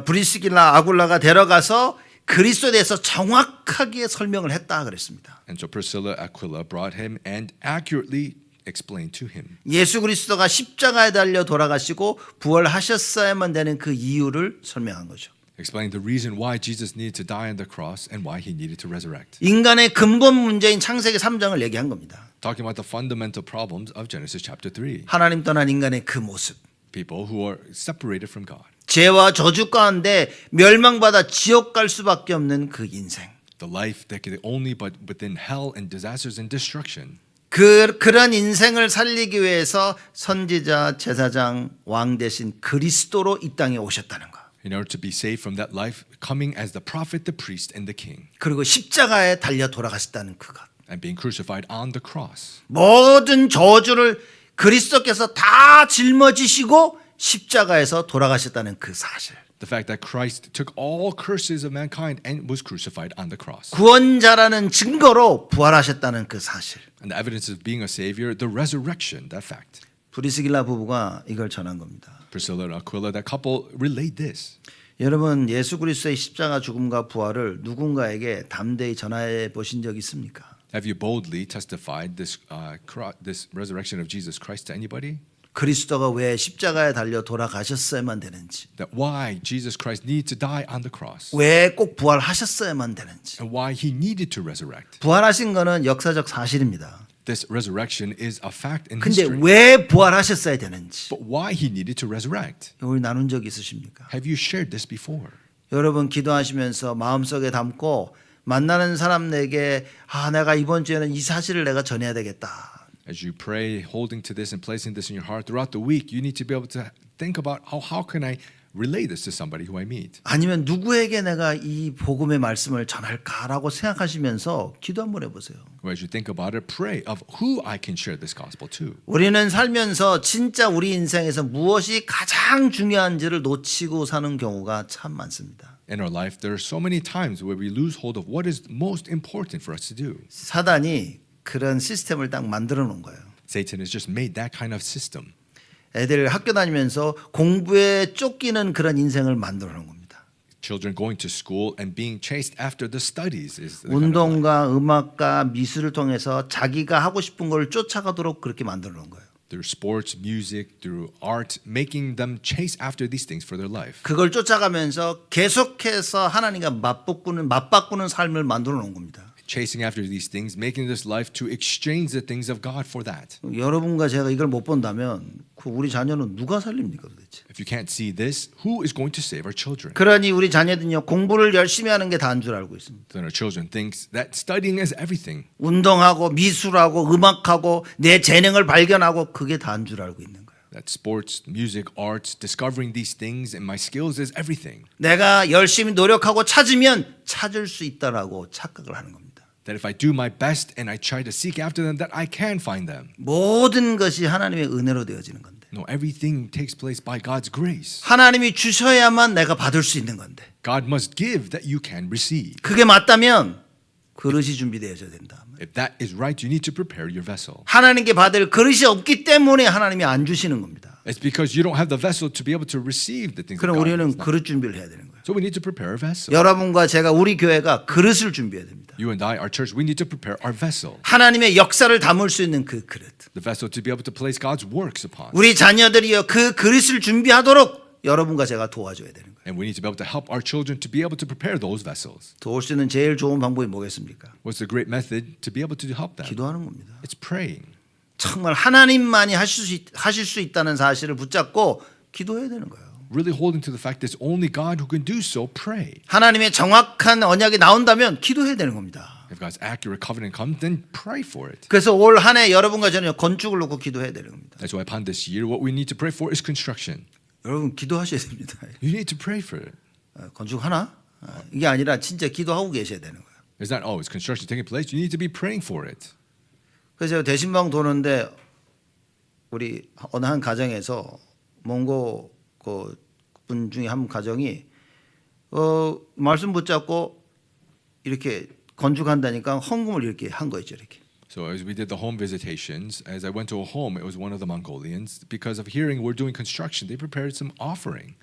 Speaker 1: 브리스길라 아굴라가 데려가서 그리스도에 대해서 정확하게 설명을 했다 그랬습니다.
Speaker 2: And so Priscilla Aquila brought him and accurately explained to him.
Speaker 1: 예수 그리스도가 십자가에 달려 돌아가시고 부활하셨어야만 되는 그 이유를 설명한 거죠.
Speaker 2: Explaining the reason why Jesus needed to die on the cross and why he needed to resurrect.
Speaker 1: 인간의 근본 문제인 창세기 3장을 얘기한 겁니다.
Speaker 2: Talking about the fundamental problems of Genesis chapter 3.
Speaker 1: 하나님 떠난 인간의 그 모습.
Speaker 2: People who are separated from God.
Speaker 1: 죄와 저주 가운데 멸망받아 지옥 갈 수밖에 없는 그 인생.
Speaker 2: The life that could only but within hell and disasters and destruction.
Speaker 1: 그런 인생을 살리기 위해서 선지자, 제사장, 왕 대신 그리스도로 이 땅에 오셨다는 거.
Speaker 2: In order to be saved from that life, coming as the prophet, the priest, and the king.
Speaker 1: 그리고 십자가에 달려 돌아가셨다는 그것.
Speaker 2: And being crucified on the cross.
Speaker 1: 모든 저주를 그리스도께서 다 짊어지시고 십자가에서 돌아가셨다는 그 사실.
Speaker 2: The fact that Christ took all curses of mankind and was crucified on the cross.
Speaker 1: 구원자라는 증거로 부활하셨다는 그 사실.
Speaker 2: And the evidence of being a savior, the resurrection, that fact.
Speaker 1: 브리스길라 부부가 이걸 전한 겁니다.
Speaker 2: Priscilla and Aquila, that couple relayed this.
Speaker 1: 여러분 예수 그리스도의 십자가 죽음과 부활을 누군가에게 담대히 전해 보신 적 있습니까?
Speaker 2: Have you boldly testified this resurrection of Jesus Christ to anybody?
Speaker 1: 그리스도가 왜 십자가에 달려 돌아가셨어야만 되는지,
Speaker 2: That why Jesus Christ needed to die on the cross,
Speaker 1: 왜 꼭 부활하셨어야만 되는지.
Speaker 2: and why he needed to resurrect.
Speaker 1: 부활하신 거는 역사적 사실입니다.
Speaker 2: This resurrection is a fact in
Speaker 1: 근데
Speaker 2: history.
Speaker 1: 왜 부활하셨어야 되는지
Speaker 2: But why he needed to resurrect?
Speaker 1: 이걸 나눈 적 있으십니까?
Speaker 2: Have you shared this before?
Speaker 1: 여러분 기도하시면서 마음속에 담고 만나는 사람에게 내가 이번 주에는 이 사실을 내가 전해야 되겠다.
Speaker 2: As you pray, holding to this and placing this in your heart throughout the week, you need to be able to think about how can I relay this to somebody who I meet?
Speaker 1: 아니면 누구에게 내가 이 복음의 말씀을 전할까라고 생각하시면서 기도 한번 해보세요.
Speaker 2: Or as you think about it, pray of who I can share this gospel to.
Speaker 1: 우리는 살면서 진짜 우리 인생에서 무엇이 가장 중요한지를 놓치고 사는 경우가 참 많습니다.
Speaker 2: In our life, there are so many times where we lose hold of what is most important for us to do.
Speaker 1: 사단이 그런 시스템을 딱 만들어 놓은 거예요.
Speaker 2: Satan has just made that kind of system.
Speaker 1: 애들 학교 다니면서 공부에 쫓기는 그런 인생을 만들어 놓은 겁니다.
Speaker 2: Children going to school and being chased after the studies is the kind of life.
Speaker 1: 운동과 음악과 미술을 통해서 자기가 하고 싶은 걸 쫓아가도록 그렇게 만들어 놓은 거예요.
Speaker 2: Through sports, music, through art, making them chase after these things for their life.
Speaker 1: 그걸 쫓아가면서 계속해서 하나님과 맞바꾸는 삶을 만들어 놓은 겁니다.
Speaker 2: Chasing after these things, making this life to exchange the things of God for that.
Speaker 1: 여러분과 제가 이걸 못 본다면 우리 자녀는 누가 살립니까 도대체?
Speaker 2: If you can't see this, who is going to save our children?
Speaker 1: 그러니 우리 자녀들은요 공부를 열심히 하는 게 다인 줄 알고 있습니다.
Speaker 2: Then our children thinks that studying is everything.
Speaker 1: 운동하고 미술하고 음악하고 내 재능을 발견하고 그게 다인 줄 알고 있는 거예요.
Speaker 2: That sports, music, arts, discovering these things and my skills is everything.
Speaker 1: 내가 열심히 노력하고 찾으면 찾을 수 있다라고 착각을 하는 겁니다.
Speaker 2: That if I do my best and I try to seek after them, that I can find them.
Speaker 1: 모든 것이 하나님의 은혜로 되어지는 건데.
Speaker 2: No, everything takes place by God's grace.
Speaker 1: 하나님이 주셔야만 내가 받을 수 있는 건데.
Speaker 2: God must give that you can receive.
Speaker 1: 그게 맞다면 그릇이 준비되어져야 된다.
Speaker 2: If that is right, you need to prepare your vessel.
Speaker 1: 하나님께 받을 그릇이 없기 때문에 하나님이 안 주시는 겁니다.
Speaker 2: It's because you don't have the vessel to be able to receive the things that
Speaker 1: 그럼
Speaker 2: God
Speaker 1: 우리는
Speaker 2: has done.
Speaker 1: 그릇 준비를 해야 되는 거예요.
Speaker 2: So we need to prepare a vessel.
Speaker 1: 여러분과 제가 우리 교회가 그릇을 준비해야 됩니다.
Speaker 2: You and I, our church, we need to prepare our vessel.
Speaker 1: 하나님의 역사를 담을 수 있는 그 그릇.
Speaker 2: The vessel to be able to place God's works upon.
Speaker 1: 우리 자녀들이요 그 그릇을 준비하도록 여러분과 제가 도와줘야 되는 거예요.
Speaker 2: And we need to be able to help our children to be able to prepare those vessels.
Speaker 1: 도울 수 있는 제일 좋은 방법이 뭐겠습니까?
Speaker 2: What's the great method to be able to help them?
Speaker 1: 기도하는 겁니다.
Speaker 2: It's praying.
Speaker 1: 정말 하나님만이 하실 수 있다는 사실을 붙잡고 기도해야 되는 거예요.
Speaker 2: Really holding to the fact that it's only God who can do so, pray.
Speaker 1: 하나님의 정확한 언약이 나온다면 기도해야 되는 겁니다.
Speaker 2: If God's accurate covenant comes, then pray for it.
Speaker 1: 그래서 올 한 해 여러분과 저는 건축을 놓고 기도해야 되는 겁니다.
Speaker 2: That's why upon this year, what we need to pray for is construction.
Speaker 1: 여러분 기도하셔야 됩니다.
Speaker 2: You need to pray for it.
Speaker 1: 건축하나? 이게 아니라 진짜 기도하고 계셔야 되는 거예요.
Speaker 2: It's not, oh, it's construction taking place. You need to be praying for it.
Speaker 1: 그래서 제가 대신방 도는데 우리 어느 한 가정에서 몽고 분 중에 한 가정이 말씀 붙잡고 이렇게 건축한다니까 헌금을 이렇게 한 거였죠. 이렇게.
Speaker 2: So as we did the home visitations, as I went to a home, it was one of the Mongolians. Because of hearing we're doing construction, they prepared some offering.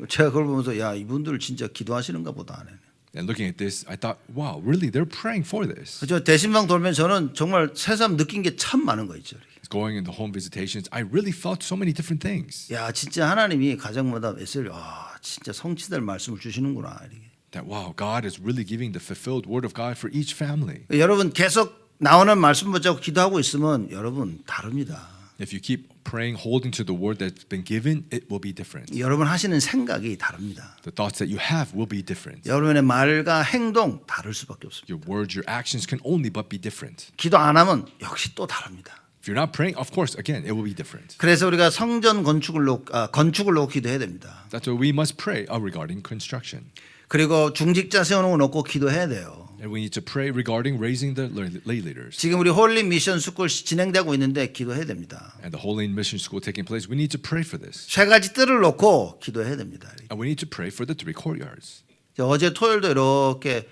Speaker 1: 제가 그걸 보면서 야 이분들 진짜 기도하시는가 보다 하네.
Speaker 2: And looking at this, I thought, wow, really, they're praying for this.
Speaker 1: 저 대신방 돌면 저는 정말 새삼 느낀 게 참 많은 거 있죠.
Speaker 2: Going in the home visitations, I really felt so many different things.
Speaker 1: 야 진짜 하나님이 가정마다 애쓰려 진짜 성취될 말씀을 주시는구나 이렇게.
Speaker 2: That wow, God is really giving the fulfilled word of God for each family.
Speaker 1: 여러분 계속 나오는 말씀 붙잡고 기도하고 있으면 여러분 다릅니다.
Speaker 2: If you keep praying, holding to the word that's been given, it will be different.
Speaker 1: 여러분 하시는 생각이 다릅니다.
Speaker 2: The thoughts that you have will be different.
Speaker 1: 여러분의 말과 행동 다를 수밖에 없습니다.
Speaker 2: Your words, your actions can only but be different.
Speaker 1: 기도 안 하면 역시 또 다릅니다.
Speaker 2: If you're not praying, of course, again, it will be different.
Speaker 1: 그래서 우리가 성전 건축을 놓고 기도해야 됩니다.
Speaker 2: That's why we must pray regarding construction.
Speaker 1: 그리고 중직자 세우는 거 놓고 기도해야 돼요.
Speaker 2: And we need to pray regarding raising the lay leaders.
Speaker 1: 지금 우리 홀리 미션 스쿨 진행되고 있는데 기도해야 됩니다.
Speaker 2: And the Holy Mission School taking place, we need to pray for this.
Speaker 1: 세 가지 뜰을 놓고 기도해야 됩니다.
Speaker 2: And we need to pray for the 3 courtyards.
Speaker 1: 어제 토요일도 이렇게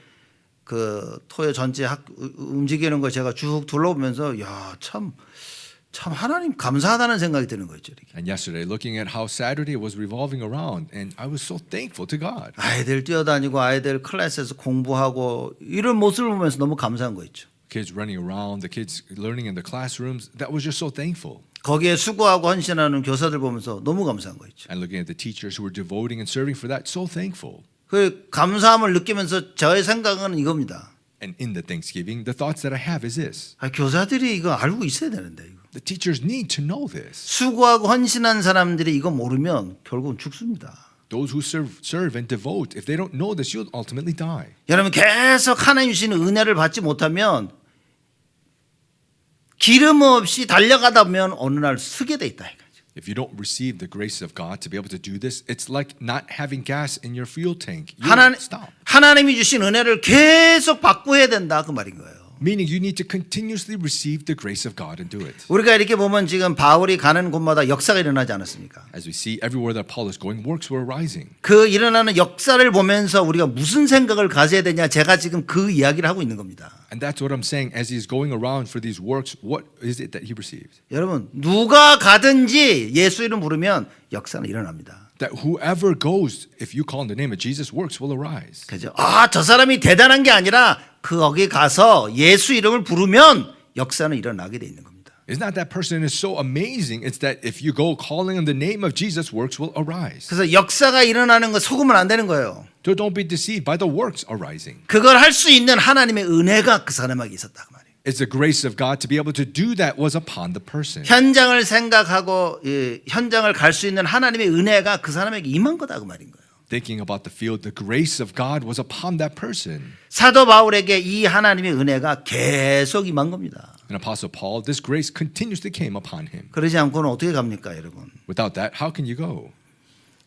Speaker 1: 그 토요 전체 움직이는 거 제가 쭉 둘러보면서 참 하나님 감사하다는 생각이 드는 거죠. 이렇게.
Speaker 2: And yesterday, looking at how Saturday was revolving around, and I was so thankful to God.
Speaker 1: 아이들 뛰어다니고 아이들 클래스에서 공부하고 이런 모습을 보면서 너무 감사한 거 있죠.
Speaker 2: Kids running around, the kids learning in the classrooms, that was just so thankful.
Speaker 1: 거기에 수고하고 헌신하는 교사들 보면서 너무 감사한 거 있죠.
Speaker 2: And looking at the teachers who were devoting and serving for that, so thankful.
Speaker 1: 그 감사함을 느끼면서 저의 생각은 이겁니다.
Speaker 2: And in the Thanksgiving, the thoughts that I have is this.
Speaker 1: 교사들이 이거 알고 있어야 되는데 이거.
Speaker 2: The teachers need to know this.
Speaker 1: 수고하고 헌신한 사람들이 이거 모르면 결국은 죽습니다.
Speaker 2: Those who serve and devote, if they don't know this, you'll ultimately die.
Speaker 1: 여러분 계속 하나님 주시는 은혜를 받지 못하면 기름 없이 달려가다 보면 어느 날 쓰게 돼 있다 이거죠.
Speaker 2: If you don't receive the grace of God to be able to do this, it's like not having gas in your fuel tank. You stop.
Speaker 1: 하나님이 주신 은혜를 계속 받고 해야 된다 그 말인 거예요.
Speaker 2: Meaning you need to continuously receive the grace of God and do it.
Speaker 1: 우리가 이렇게 보면 지금 바울이 가는 곳마다 역사가 일어나지 않았습니까?
Speaker 2: As we see everywhere that Paul is going, works were arising.
Speaker 1: 그 일어나는 역사를 보면서 우리가 무슨 생각을 가져야 되냐 제가 지금 그 이야기를 하고 있는 겁니다.
Speaker 2: And that's what I'm saying. As he's going around for these works, what is it that he received?
Speaker 1: 여러분 누가 가든지 예수 이름 부르면 역사는 일어납니다.
Speaker 2: That whoever goes, if you call on the name of Jesus, works will arise.
Speaker 1: 그죠? 저 사람이 대단한 게 아니라 거기 가서 예수 이름을 부르면 역사는 일어나게 돼 있는 겁니다.
Speaker 2: It's not that person is so amazing. It's that if you go calling on the name of Jesus, works will arise.
Speaker 1: 그래서 역사가 일어나는 거 속으면 안 되는 거예요.
Speaker 2: So don't be deceived by the works arising.
Speaker 1: 그걸 할 수 있는 하나님의 은혜가 그 사람에게 있었다 그 말이에요.
Speaker 2: It's the grace of God to be able to do that was upon the person.
Speaker 1: 현장을 생각하고 현장을 갈 수 있는 하나님의 은혜가 그 사람에게 임한 거다 그 말인 거예요.
Speaker 2: Thinking about the field, the grace of God was upon that person.
Speaker 1: 사도 바울에게 이 하나님의 은혜가 계속 임한 겁니다.
Speaker 2: And Apostle Paul, this grace continuously came upon him.
Speaker 1: 그러지 않고는 어떻게 갑니까, 여러분?
Speaker 2: Without that, how can you go?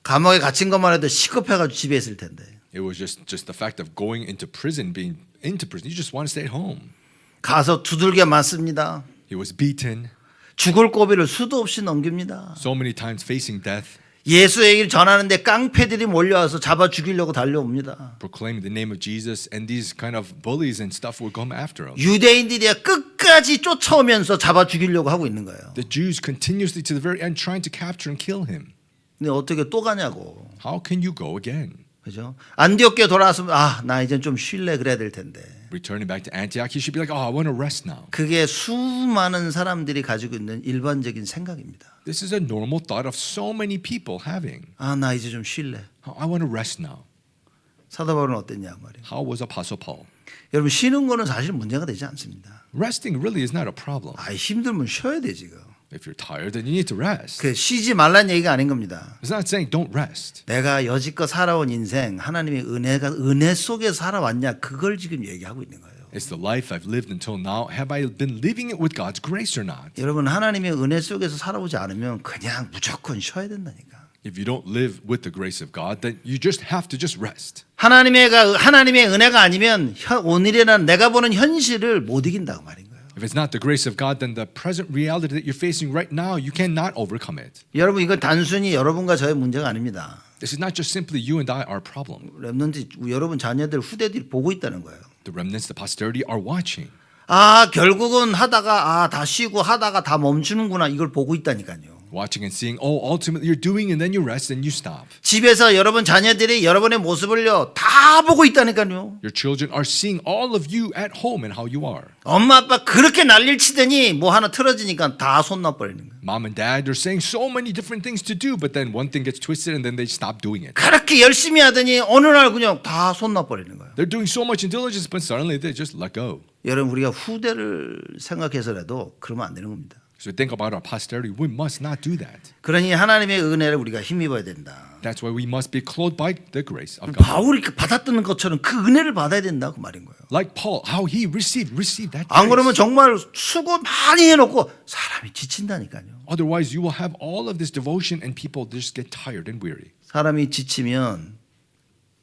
Speaker 1: 감옥에 갇힌 것만 해도 시급해가지고 집에 있을 텐데.
Speaker 2: It was just the fact of going into prison, being into prison. You just want to stay at home.
Speaker 1: 가서 두들겨 맞습니다.
Speaker 2: He was beaten
Speaker 1: 죽을 고비를 수도 없이 넘깁니다.
Speaker 2: so many times, facing death,
Speaker 1: 예수 얘기를 전하는데 깡패들이 몰려와서 잡아 죽이려고 달려옵니다.
Speaker 2: proclaiming the name of Jesus, and these kind of bullies and stuff would come after him.
Speaker 1: 유대인들이 끝까지 쫓아오면서 잡아 죽이려고 하고 있는 거예요.
Speaker 2: The Jews continuously to the very end trying to capture and kill him.
Speaker 1: 근데 어떻게 또 가냐고.
Speaker 2: How can you go again?
Speaker 1: 그죠? 안디옥에 돌아왔으면 나 이제 좀 쉴래 그래야 될 텐데.
Speaker 2: Returning back to Antioch, he should be like, I want to rest now.
Speaker 1: 그게 수많은 사람들이 가지고 있는 일반적인 생각입니다.
Speaker 2: This is a normal thought of so many people having.
Speaker 1: 나 이제 좀 쉴래.
Speaker 2: I want to rest now.
Speaker 1: 사도 바울은 어땠냐 말이에요.
Speaker 2: How was Apostle Paul?
Speaker 1: 여러분 쉬는 거는 사실 문제가 되지 않습니다.
Speaker 2: Resting really is not a problem.
Speaker 1: 힘들면 쉬어야 돼 지금.
Speaker 2: If you're tired, then you need to rest.
Speaker 1: 그 쉬지 말란 얘기가 아닌 겁니다.
Speaker 2: It's not saying don't rest.
Speaker 1: 내가 여지껏 살아온 인생 하나님의 은혜 속에 살아왔냐 그걸 지금 얘기하고 있는 거예요.
Speaker 2: It's the life I've lived until now. Have I been living it with God's grace or not?
Speaker 1: 여러분 하나님의 은혜 속에서 살아오지 않으면 그냥 무조건 쉬어야 된다니까.
Speaker 2: If you don't live with the grace of God, then you just have to just rest.
Speaker 1: 하나님의 은혜가 아니면 오늘이나 내가 보는 현실을 못 이긴다고 말인 거예요.
Speaker 2: If it's not the grace of God, then the present reality that you're facing right now, you cannot overcome it.
Speaker 1: 여러분 이건 단순히 여러분과 저의 문제가 아닙니다.
Speaker 2: This is not just simply you and I, our problem.
Speaker 1: 렘넌트 여러분 자녀들 후대들이 보고 있다는 거예요.
Speaker 2: The remnants, the posterity are watching.
Speaker 1: 결국은 하다가 다 쉬고 하다가 다 멈추는구나 이걸 보고 있다니까요.
Speaker 2: Watching and seeing, ultimately you're doing and then you rest and you stop.
Speaker 1: 집에서 여러분 자녀들이 여러분의 모습을요 다 보고 있다니까요.
Speaker 2: Your children are seeing all of you at home and how you are.
Speaker 1: 엄마 아빠 그렇게 난리를 치더니 뭐 하나 틀어지니까 다 손 놔버리는 거예요.
Speaker 2: Mom and dad are saying so many different things to do, but then one thing gets twisted and then they stop doing it.
Speaker 1: 그렇게 열심히 하더니 어느 날 그냥 다 손 놔버리는 거예요.
Speaker 2: They're doing so much intelligence, but suddenly they just let go.
Speaker 1: 여러분 우리가 후대를 생각해서라도 그러면 안 되는 겁니다.
Speaker 2: So think about our posterity. We must not do that.
Speaker 1: 그러니 하나님의 은혜를 우리가 힘입어야 된다.
Speaker 2: That's why we must be clothed by the grace of God.
Speaker 1: 바울이 받았던 것처럼 그 은혜를 받아야 된다 그 말인 거예요.
Speaker 2: Like Paul, how he received that
Speaker 1: 안 그러면
Speaker 2: grace.
Speaker 1: 정말 수고 많이 해놓고 사람이 지친다니까요.
Speaker 2: Otherwise, you will have all of this devotion and people just get tired and weary.
Speaker 1: 사람이 지치면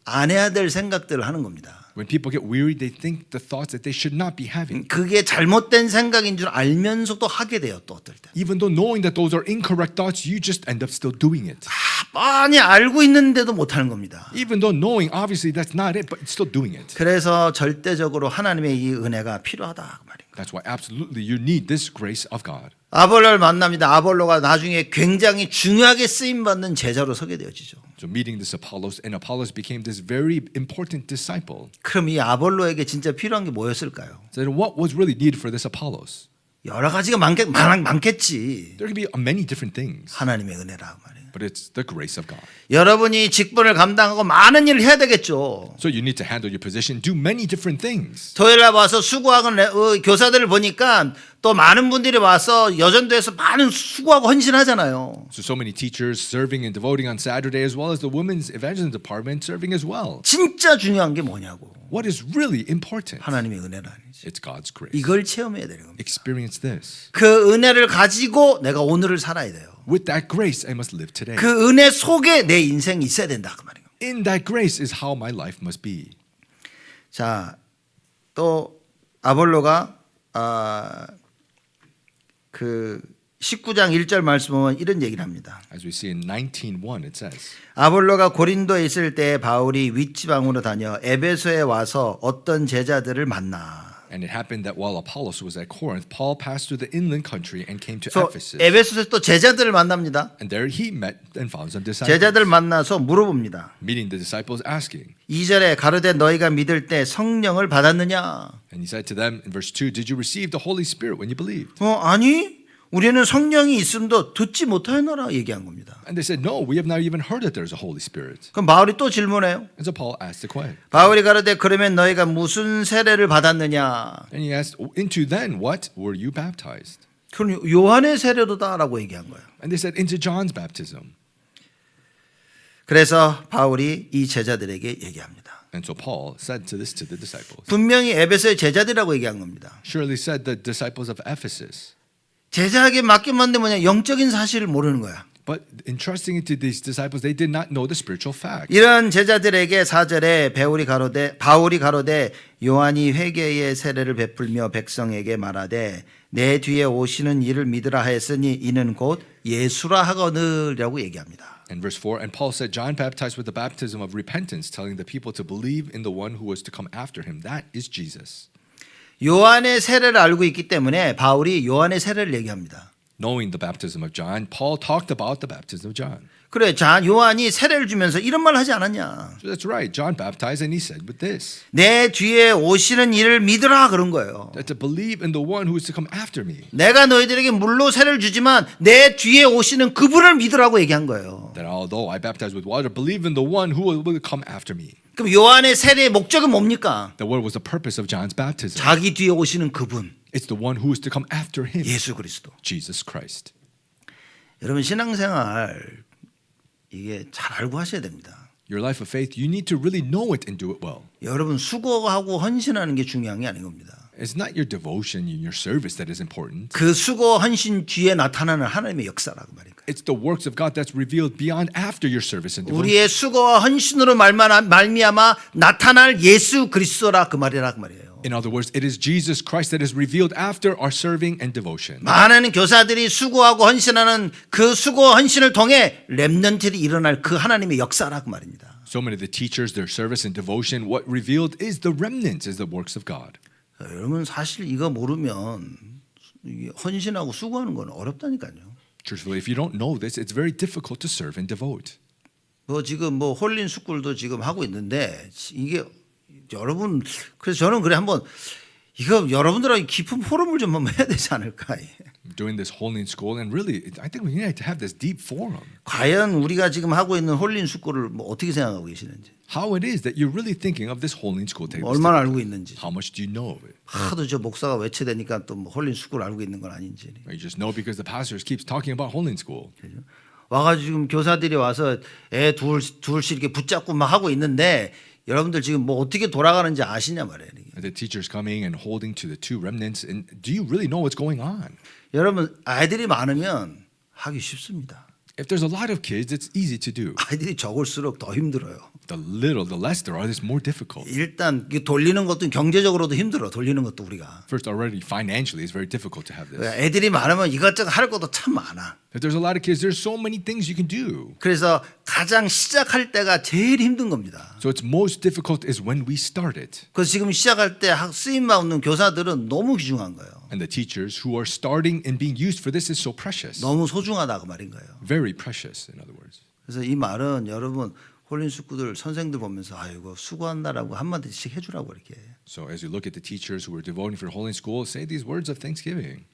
Speaker 1: 안 해야 될 생각들을 하는 겁니다.
Speaker 2: When people get weary, they think the thoughts that they should not be having.
Speaker 1: 그게 잘못된 생각인 줄 알면서도 하게 돼요. 또 어떨 때.
Speaker 2: Even though knowing that those are incorrect thoughts, you just end up still doing it.
Speaker 1: 뻔히 알고 있는데도 못하는 겁니다.
Speaker 2: Even though knowing, obviously, that's not it, but it's still doing it.
Speaker 1: 그래서 절대적으로 하나님의 이 은혜가 필요하다 그 말인 거예요.
Speaker 2: That's why absolutely you need this grace of God.
Speaker 1: 아볼로를 만납니다. 아볼로가 나중에 굉장히 중요하게 쓰임받는 제자로 서게 되어지죠.
Speaker 2: So meeting this Apollos, and Apollos became this very important disciple.
Speaker 1: 그럼 이 아볼로에게 진짜 필요한 게 뭐였을까요?
Speaker 2: So then what was really needed for this Apollos?
Speaker 1: 여러 가지가 많겠지.
Speaker 2: There can be many different things,
Speaker 1: 하나님의 은혜라 말이에요.
Speaker 2: but it's the grace of God.
Speaker 1: 여러분이 직분을 감당하고 많은 일을 해야 되겠죠.
Speaker 2: So you need to handle your position, do many different things.
Speaker 1: 토요일 날 와서 수고하는 교사들을 보니까 또 많은 분들이 와서 여전도에서 많은 수고하고 헌신하잖아요.
Speaker 2: So many teachers serving and devoting on Saturday, as well as the women's evangelism department serving as well.
Speaker 1: 진짜 중요한 게 뭐냐고.
Speaker 2: What is really important?
Speaker 1: 하나님의 은혜라니지.
Speaker 2: It's God's grace.
Speaker 1: 이걸 체험해야 되는 겁니다.
Speaker 2: Experience this.
Speaker 1: 그 은혜를 가지고 내가 오늘을 살아야 돼요.
Speaker 2: With that grace, I must live today.
Speaker 1: 그 은혜 속에 내 인생이 있어야 된다 그 말이에요.
Speaker 2: In that grace is how my life must be.
Speaker 1: 자, 또 아볼로가 그 19장 1절 말씀 보면 이런 얘기를 합니다.
Speaker 2: As we see in 19:1, it says,
Speaker 1: 아볼로가 고린도에 있을 때 바울이 윗지방으로 다녀 에베소에 와서 어떤 제자들을 만나.
Speaker 2: and it happened that while Apollos was at Corinth, Paul passed through the inland country and came to
Speaker 1: 그래서
Speaker 2: Ephesus.
Speaker 1: 에베소에서 또 제자들을 만납니다.
Speaker 2: And there he met and found some disciples.
Speaker 1: 제자들 만나서 물어봅니다.
Speaker 2: Meeting the disciples, asking,
Speaker 1: 2절에 가로되 너희가 믿을 때 성령을 받았느냐?
Speaker 2: and he said to them in verse 2, did you receive the Holy Spirit when you believed?
Speaker 1: 아니 우리는 성령이 있음도 듣지 못하였노라 얘기한 겁니다.
Speaker 2: And they said, no, we have not even heard that there's a Holy Spirit.
Speaker 1: 그럼 바울이 또 질문해요.
Speaker 2: And so Paul asked the question.
Speaker 1: 바울이 가로되 그러면 너희가 무슨 세례를 받았느냐?
Speaker 2: And he asked, into then what were you baptized?
Speaker 1: 그럼 요한의 세례도다라고 얘기한 거예요.
Speaker 2: And they said, into John's baptism.
Speaker 1: 그래서 바울이 이 제자들에게 얘기합니다.
Speaker 2: And so Paul said to this to the disciples.
Speaker 1: 분명히 에베소의 제자들이라고 얘기한 겁니다.
Speaker 2: Surely said the disciples of Ephesus.
Speaker 1: 제자에게 맡기면 뭐냐? 영적인 사실을 모르는 거야.
Speaker 2: But entrusting it to these disciples, they did not know the spiritual fact.
Speaker 1: 이런 제자들에게 4절에 바울이 가로되 요한이 회개의 세례를 베풀며 백성에게 말하되 내 뒤에 오시는 이를 믿으라 하였으니 이는 곧 예수라 하거늘이라고 얘기합니다.
Speaker 2: In verse 4, and Paul said, John baptized with the baptism of repentance, telling the people to believe in the one who was to come after him. That is Jesus.
Speaker 1: 요한의 세례를 알고 있기 때문에 바울이 요한의 세례를 얘기합니다.
Speaker 2: Knowing the baptism of John, Paul talked about the baptism of John.
Speaker 1: 그래, 요한이 세례를 주면서 이런 말 하지 않았냐?
Speaker 2: So that's right. John baptized and he said with this.
Speaker 1: 내 뒤에 오시는 이를 믿으라 그런 거예요.
Speaker 2: That to believe in the one who is to come after me.
Speaker 1: 내가 너희들에게 물로 세례를 주지만 내 뒤에 오시는 그분을 믿으라고 얘기한 거예요.
Speaker 2: That although I baptize with water, believe in the one who will come after me.
Speaker 1: 그럼 요한의 세례의 목적은 뭡니까?
Speaker 2: That what was the purpose of John's baptism?
Speaker 1: 자기 뒤에 오시는 그분,
Speaker 2: It's the one who is to come after him.
Speaker 1: 예수 그리스도.
Speaker 2: Jesus Christ.
Speaker 1: 여러분 신앙생활 이게 잘 알고 하셔야 됩니다.
Speaker 2: Your life of faith, you need to really know it and do it well.
Speaker 1: 여러분 수고하고 헌신하는 게 중요한 게 아닌 겁니다.
Speaker 2: It's not your devotion, your service that is important.
Speaker 1: 그 수고 헌신 뒤에 나타나는 하나님의 역사라고 말인가요?
Speaker 2: It's the works of God that's revealed beyond after your service and devotion.
Speaker 1: 우리의 수고와 헌신으로 말미암아 나타날 예수 그리스도라 그 말이라 그 말이에요.
Speaker 2: In other words, it is Jesus Christ that is revealed after our serving and devotion.
Speaker 1: 많은 교사들이 수고하고 헌신하는 그 수고 헌신을 통해 렘넌트들이 일어날 그 하나님의 역사라 그 말입니다.
Speaker 2: So many of the teachers, their service and devotion, what revealed is the remnants, is the works of God.
Speaker 1: 여러분 사실 이거 모르면 이게 헌신하고 수고하는 건 어렵다니까요.
Speaker 2: Truthfully, if you don't know this, it's very difficult to serve and devote.
Speaker 1: 지금 홀린 스쿨도 지금 하고 있는데 이게 여러분 그래서 저는 그래 한번 이거 여러분들하고 깊은 포럼을 좀 한번 해야 되지 않을까.
Speaker 2: Doing this holiness school, and really, I think we need to have this deep forum.
Speaker 1: 과연 우리가 지금 하고 있는 홀린 스쿨을 어떻게 생각하고 계시는지,
Speaker 2: How it is that you're really thinking of this holiness school table.
Speaker 1: 얼마나 알고 있는지.
Speaker 2: How much do you know of it?
Speaker 1: 하도 저 목사가 외쳐대니까 또 홀린 스쿨 알고 있는 건 아닌지.
Speaker 2: Or you just know because the pastor keeps talking about holiness school.
Speaker 1: 와가지고 지금 교사들이 와서 애 둘씩 이렇게 붙잡고 막 하고 있는데 여러분들 지금 어떻게 돌아가는지 아시냐 말이에요.
Speaker 2: The teachers coming and holding to the two remnants, and do you really know what's going on?
Speaker 1: 여러분 아이들이 많으면 하기 쉽습니다.
Speaker 2: If there's a lot of kids, it's easy to do.
Speaker 1: 아이들이 적을수록 더 힘들어요.
Speaker 2: The less there are, it's more difficult.
Speaker 1: 일단 돌리는 것도 경제적으로도 힘들어. 돌리는 것도 우리가.
Speaker 2: First, already financially, it's very difficult to have this.
Speaker 1: 애들이 많으면 이것저것 할 것도 참 많아.
Speaker 2: If there's a lot of kids, there's so many things you can do.
Speaker 1: 그래서 가장 시작할 때가 제일 힘든 겁니다.
Speaker 2: So it's most difficult is when we start it.
Speaker 1: 그래서 지금 시작할 때 쓰임 받는 교사들은 너무 귀중한 거예요.
Speaker 2: And the teachers who are starting and being used for this is so precious.
Speaker 1: 너무 소중하다 그 말인 거예요.
Speaker 2: Very precious, in other words.
Speaker 1: 그래서 이 말은 여러분 홀린 숙구들 선생들 보면서 아이고 수고한다라고 한마디씩 해주라고 이렇게.
Speaker 2: So as you look at the teachers who are devoting for holy school, say these words of thanksgiving.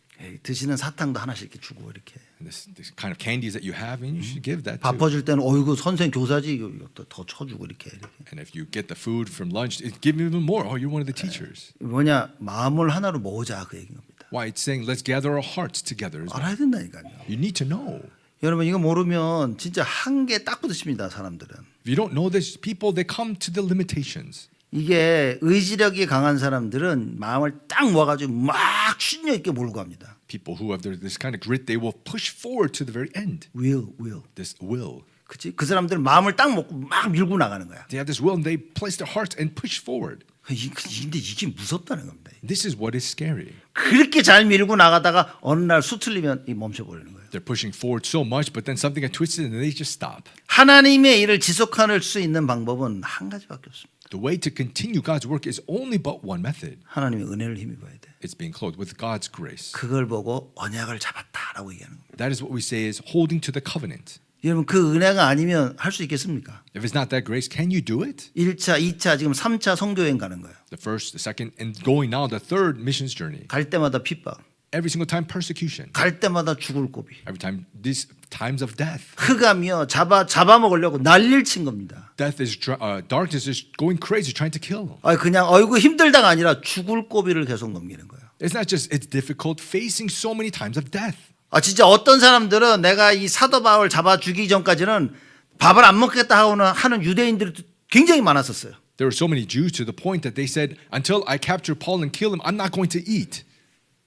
Speaker 1: 드시는 사탕도 하나씩 이렇게 주고 이렇게.
Speaker 2: And this kind of candies that you have, and you should give that
Speaker 1: 밥
Speaker 2: too.
Speaker 1: 퍼줄 때는 어이구 선생 교사지 이것도 더 쳐주고 이렇게.
Speaker 2: And if you get the food from lunch, give even more. Oh, you're one of the teachers.
Speaker 1: 뭐냐 마음을 하나로 모으자 그 얘기인 겁니다.
Speaker 2: Why it's saying, let's gather our hearts together. As well.
Speaker 1: 알아야 된다니까요.
Speaker 2: You need to know.
Speaker 1: 여러분 이거 모르면 진짜 한계에 딱 부딪힙니다 사람들은.
Speaker 2: If you don't know this, people they come to the limitations.
Speaker 1: 이게 의지력이 강한 사람들은 마음을 딱 모아가지고 막 추진력 있게 몰고 갑니다.
Speaker 2: People who have this kind of grit, they will push forward to the very end.
Speaker 1: will.
Speaker 2: This will.
Speaker 1: 그치? 그 사람들은 마음을 딱 먹고 막 밀고 나가는 거야.
Speaker 2: They have this will, and they place their hearts and push forward.
Speaker 1: 근데 이게 무섭다는 겁니다.
Speaker 2: This is what is scary.
Speaker 1: 그렇게 잘 밀고 나가다가 어느 날 수틀리면 멈춰버리는 거예요.
Speaker 2: They're pushing forward so much, but then something got twisted, and they just stop.
Speaker 1: 하나님의 일을 지속할 수 있는 방법은 한 가지밖에 없습니다.
Speaker 2: The way to continue God's work is only but one method.
Speaker 1: 하나님의 은혜를 힘입어야 돼.
Speaker 2: It's being clothed with God's grace.
Speaker 1: 그걸 보고 언약을 잡았다라고 얘기하는 겁니다.
Speaker 2: That is what we say is holding to the covenant.
Speaker 1: 여러분 그 은혜가 아니면 할 수 있겠습니까?
Speaker 2: If it's not that grace, can you do it?
Speaker 1: 1차, 2차, 지금 3차 선교여행 가는 거예요.
Speaker 2: The first, the second, and going now the third missions journey.
Speaker 1: 갈 때마다 핍박,
Speaker 2: Every single time persecution.
Speaker 1: 갈 때마다 죽을 고비.
Speaker 2: Every time these times of death.
Speaker 1: 흑암이요 잡아먹으려고 난리를 친 겁니다.
Speaker 2: Darkness is going crazy trying to kill.
Speaker 1: 그냥 어이구 힘들다가 아니라 죽을 고비를 계속 넘기는 거예요.
Speaker 2: It's not just it's difficult facing so many times of death.
Speaker 1: 진짜 어떤 사람들은 내가 이 사도 바울 잡아 죽이기 전까지는 밥을 안 먹겠다 하는 유대인들이 굉장히 많았었어요.
Speaker 2: There were so many Jews to the point that they said, until I capture Paul and kill him, I'm not going to eat.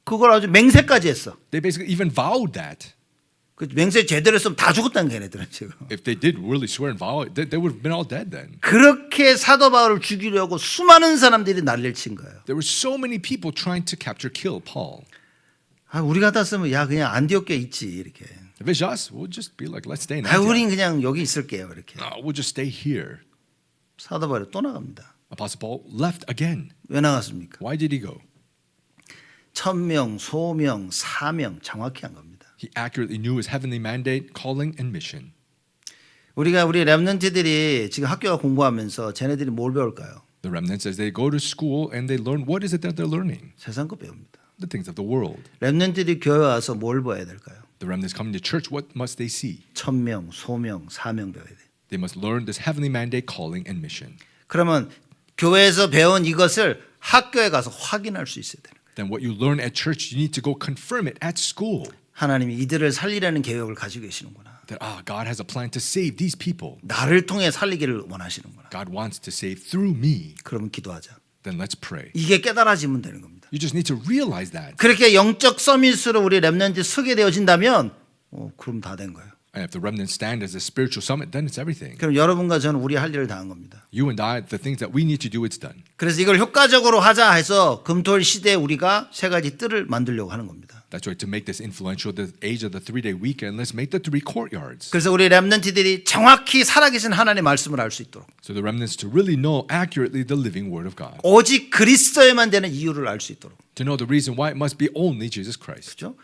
Speaker 1: 그걸 아주 맹세까지 했어.
Speaker 2: They basically even vowed that.
Speaker 1: 그 맹세 제대로 했으면 다 죽었다는 게 얘네들은 지금.
Speaker 2: If they did really swear and vow, they would have been all dead then.
Speaker 1: 그렇게 사도 바울을 죽이려고 수많은 사람들이 난리를 친 거예요.
Speaker 2: There were so many people trying to kill Paul.
Speaker 1: 우리 같았으면 그냥 안디옥에 있지 이렇게.
Speaker 2: If it's us, we'll just be like, let's stay in
Speaker 1: 우린
Speaker 2: Antioch.
Speaker 1: 그냥 여기 있을게요 이렇게.
Speaker 2: No, we'll just stay here.
Speaker 1: 사도 바울이 또 나갑니다.
Speaker 2: Apostle Paul left again.
Speaker 1: 왜 나갔습니까?
Speaker 2: Why did he go?
Speaker 1: 천명, 소명, 사명 정확히 한 겁니다.
Speaker 2: He accurately knew his heavenly mandate, calling, and mission.
Speaker 1: 우리 렘넌트들이 지금 학교가 공부하면서 쟤네들이 뭘 배울까요?
Speaker 2: The remnants, as they go to school and they learn, what is it that they're learning?
Speaker 1: 세상 거 배웁니다.
Speaker 2: The things of the world.
Speaker 1: 렘넌트들이 교회 와서 뭘 봐야 될까요?
Speaker 2: The remnants coming to church, what must they see?
Speaker 1: 천명, 소명, 사명 배워야 돼.
Speaker 2: They must learn this heavenly mandate, calling, and mission.
Speaker 1: 그러면 교회에서 배운 이것을 학교에 가서 확인할 수 있어야 되는 거예요.
Speaker 2: Then what you learn at church, you need to go confirm it at school.
Speaker 1: 하나님이 이들을 살리라는 계획을 가지고 계시는구나.
Speaker 2: That God has a plan to save these people.
Speaker 1: 나를 통해 살리기를 원하시는구나.
Speaker 2: God wants to save through me.
Speaker 1: 그러면 기도하자.
Speaker 2: Then let's pray.
Speaker 1: 이게 깨달아지면 되는 겁니다.
Speaker 2: You just need to realize that.
Speaker 1: 그렇게 영적 서밋으로 우리 렘넌트 서게 되어진다면 그럼 다 된 거예요.
Speaker 2: And if the remnants stand as a spiritual summit, then it's everything.
Speaker 1: 그럼 여러분과 저는 우리 할 일을 다 한 겁니다.
Speaker 2: You and I, the things that we need to do, it's done.
Speaker 1: 그래서 이걸 효과적으로 하자 해서 금토일 시대에 우리가 세 가지 뜰을 만들려고 하는 겁니다.
Speaker 2: That's right, to make this influential, the age of the 3-day weekend, let's make the 3 courtyards.
Speaker 1: 그래서 우리 렘넌트들이 정확히 살아계신 하나님의 말씀을 알 수 있도록
Speaker 2: So the remnants to really know accurately the living word of God.
Speaker 1: 오직 그리스도에만 되는 이유를 알 수 있도록
Speaker 2: To know the reason why it must be only Jesus Christ.
Speaker 1: 그렇죠?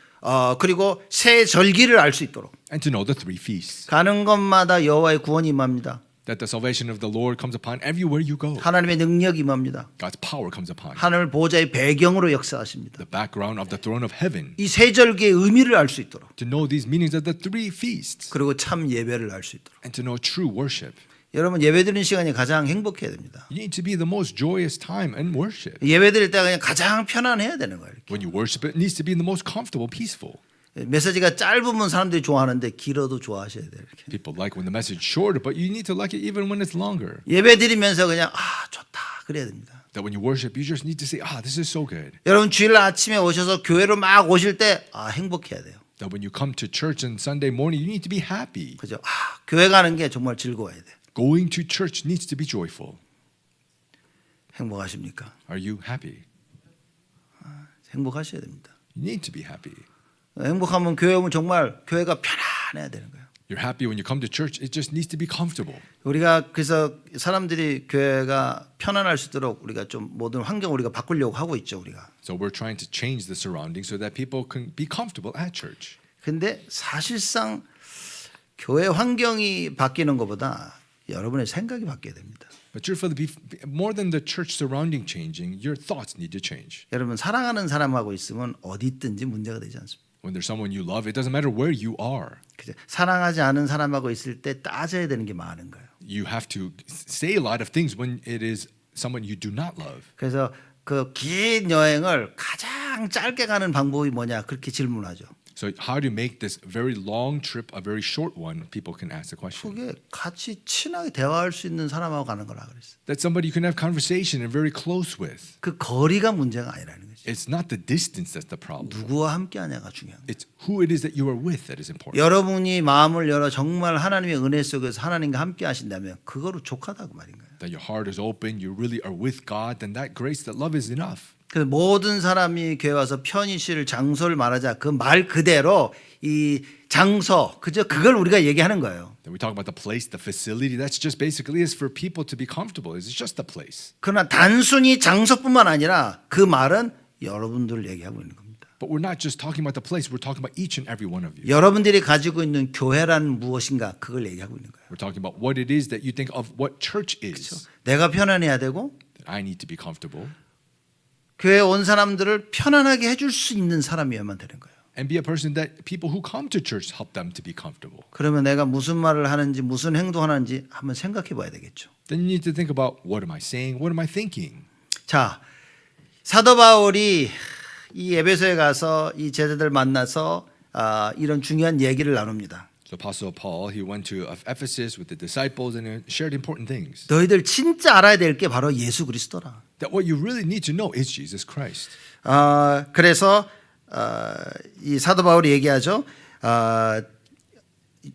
Speaker 1: 그리고 새 절기를 알 수 있도록
Speaker 2: And to know the 3 feasts.
Speaker 1: 가는 곳마다 여호와의 구원이 임합니다.
Speaker 2: That the salvation of the Lord comes upon everywhere you go.
Speaker 1: 하나님의 능력이 임합니다.
Speaker 2: God's power comes upon you.
Speaker 1: 하늘 보좌의 배경으로 역사하십니다.
Speaker 2: The background of the throne of heaven.
Speaker 1: 이 세 절기의 의미를 알 수 있도록
Speaker 2: To know these meanings of the 3 feasts.
Speaker 1: 그리고 참 예배를 알 수 있도록
Speaker 2: And to know true worship.
Speaker 1: 여러분 예배드리는 시간이 가장 행복해야 됩니다.
Speaker 2: You need to be the most joyous time in worship.
Speaker 1: 예배드릴 때가 그냥 가장 편안해야 되는 거예요. 이렇게.
Speaker 2: When you worship, it needs to be in the most comfortable, peaceful.
Speaker 1: 메시지가 짧으면 사람들이 좋아하는데 길어도 좋아하셔야 돼요. 이렇게.
Speaker 2: People like when the message is shorter, but you need to like it even when it's longer.
Speaker 1: 예배드리면서 그냥 좋다 그래야 됩니다.
Speaker 2: That when you worship, you just need to say, this is so good.
Speaker 1: 여러분 주일 아침에 오셔서 교회로 막 오실 때 행복해야 돼요.
Speaker 2: That when you come to church on Sunday morning, you need to be happy.
Speaker 1: 그죠? 교회 가는 게 정말 즐거워야 돼.
Speaker 2: Going to church needs to be joyful.
Speaker 1: 행복하십니까?
Speaker 2: Are you happy?
Speaker 1: 행복하셔야 됩니다.
Speaker 2: You need to be happy.
Speaker 1: 행복하면 교회 오면 정말 교회가 편안해야 되는 거예요.
Speaker 2: You're happy when you come to church. It just needs to be comfortable.
Speaker 1: 우리가 그래서 사람들이 교회가 편안할 수 있도록 우리가 좀 모든 환경을 우리가 바꾸려고 하고 있죠, 우리가.
Speaker 2: So we're trying to change the surroundings so that people can be comfortable at church.
Speaker 1: 근데 사실상 교회 환경이 바뀌는 것보다 여러분의 생각이 바뀌어야 됩니다.
Speaker 2: But truthfully, more than the church surrounding changing, your thoughts need to change.
Speaker 1: 여러분 사랑하는 사람하고 있으면 어디 있든지 문제가 되지 않습니다.
Speaker 2: When there's someone you love, it doesn't matter where you are.
Speaker 1: 그죠? 사랑하지 않은 사람하고 있을 때 따져야 되는 게 많은 거예요.
Speaker 2: You have to say a lot of things when it is someone you do not love.
Speaker 1: 그래서 그 긴 여행을 가장 짧게 가는 방법이 뭐냐 그렇게 질문하죠.
Speaker 2: So how to make this very long trip a very short one? People can ask the question.
Speaker 1: 그게 같이 친하게 대화할 수 있는 사람하고 가는 거라 그랬어요.
Speaker 2: That's somebody you can have conversation and very close with.
Speaker 1: 그 거리가 문제가 아니라는 거죠.
Speaker 2: It's not the distance that's the problem.
Speaker 1: 누구와 함께하냐가 중요한 거예요.
Speaker 2: It's who it is that you are with that is important.
Speaker 1: 여러분이 마음을 열어 정말 하나님의 은혜 속에서 하나님과 함께 하신다면 그거로 족하다고 말인 거예요.
Speaker 2: That your heart is open, you really are with God, then that grace, that love is enough.
Speaker 1: 그래서 모든 사람이 교회 와서 편히 쉴 장소를 말하자 그 말 그대로 이 장소 그저 그걸 우리가 얘기하는 거예요.
Speaker 2: Then we talk about the place, the facility. That's just basically is for people to be comfortable. It's just the place.
Speaker 1: 그러나 단순히 장소뿐만 아니라 그 말은 여러분들을 얘기하고 있는 겁니다.
Speaker 2: But we're not just talking about the place. We're talking about each and every one of you.
Speaker 1: 여러분들이 가지고 있는 교회란 무엇인가 그걸 얘기하고 있는 거예요.
Speaker 2: We're talking about what it is that you think of what church is.
Speaker 1: 내가 편안해야 되고
Speaker 2: That I need to be comfortable.
Speaker 1: 교회에 온 사람들을 편안하게 해줄 수 있는 사람이어야만 되는 거예요.
Speaker 2: And be a person that people who come to church help them to be comfortable.
Speaker 1: 그러면 내가 무슨 말을 하는지 무슨 행동하는지 한번 생각해 봐야 되겠죠.
Speaker 2: Then you need to think about what am I saying? What am I thinking?
Speaker 1: 자, 사도 바울이 이 에베소에 가서 이 제자들 만나서 이런 중요한 얘기를 나눕니다.
Speaker 2: So Apostle Paul, he went to Ephesus with the disciples and shared important things.
Speaker 1: 너희들 진짜 알아야 될 게 바로 예수 그리스도라.
Speaker 2: That what you really need to know is Jesus Christ.
Speaker 1: 그래서 이 사도 바울이 얘기하죠.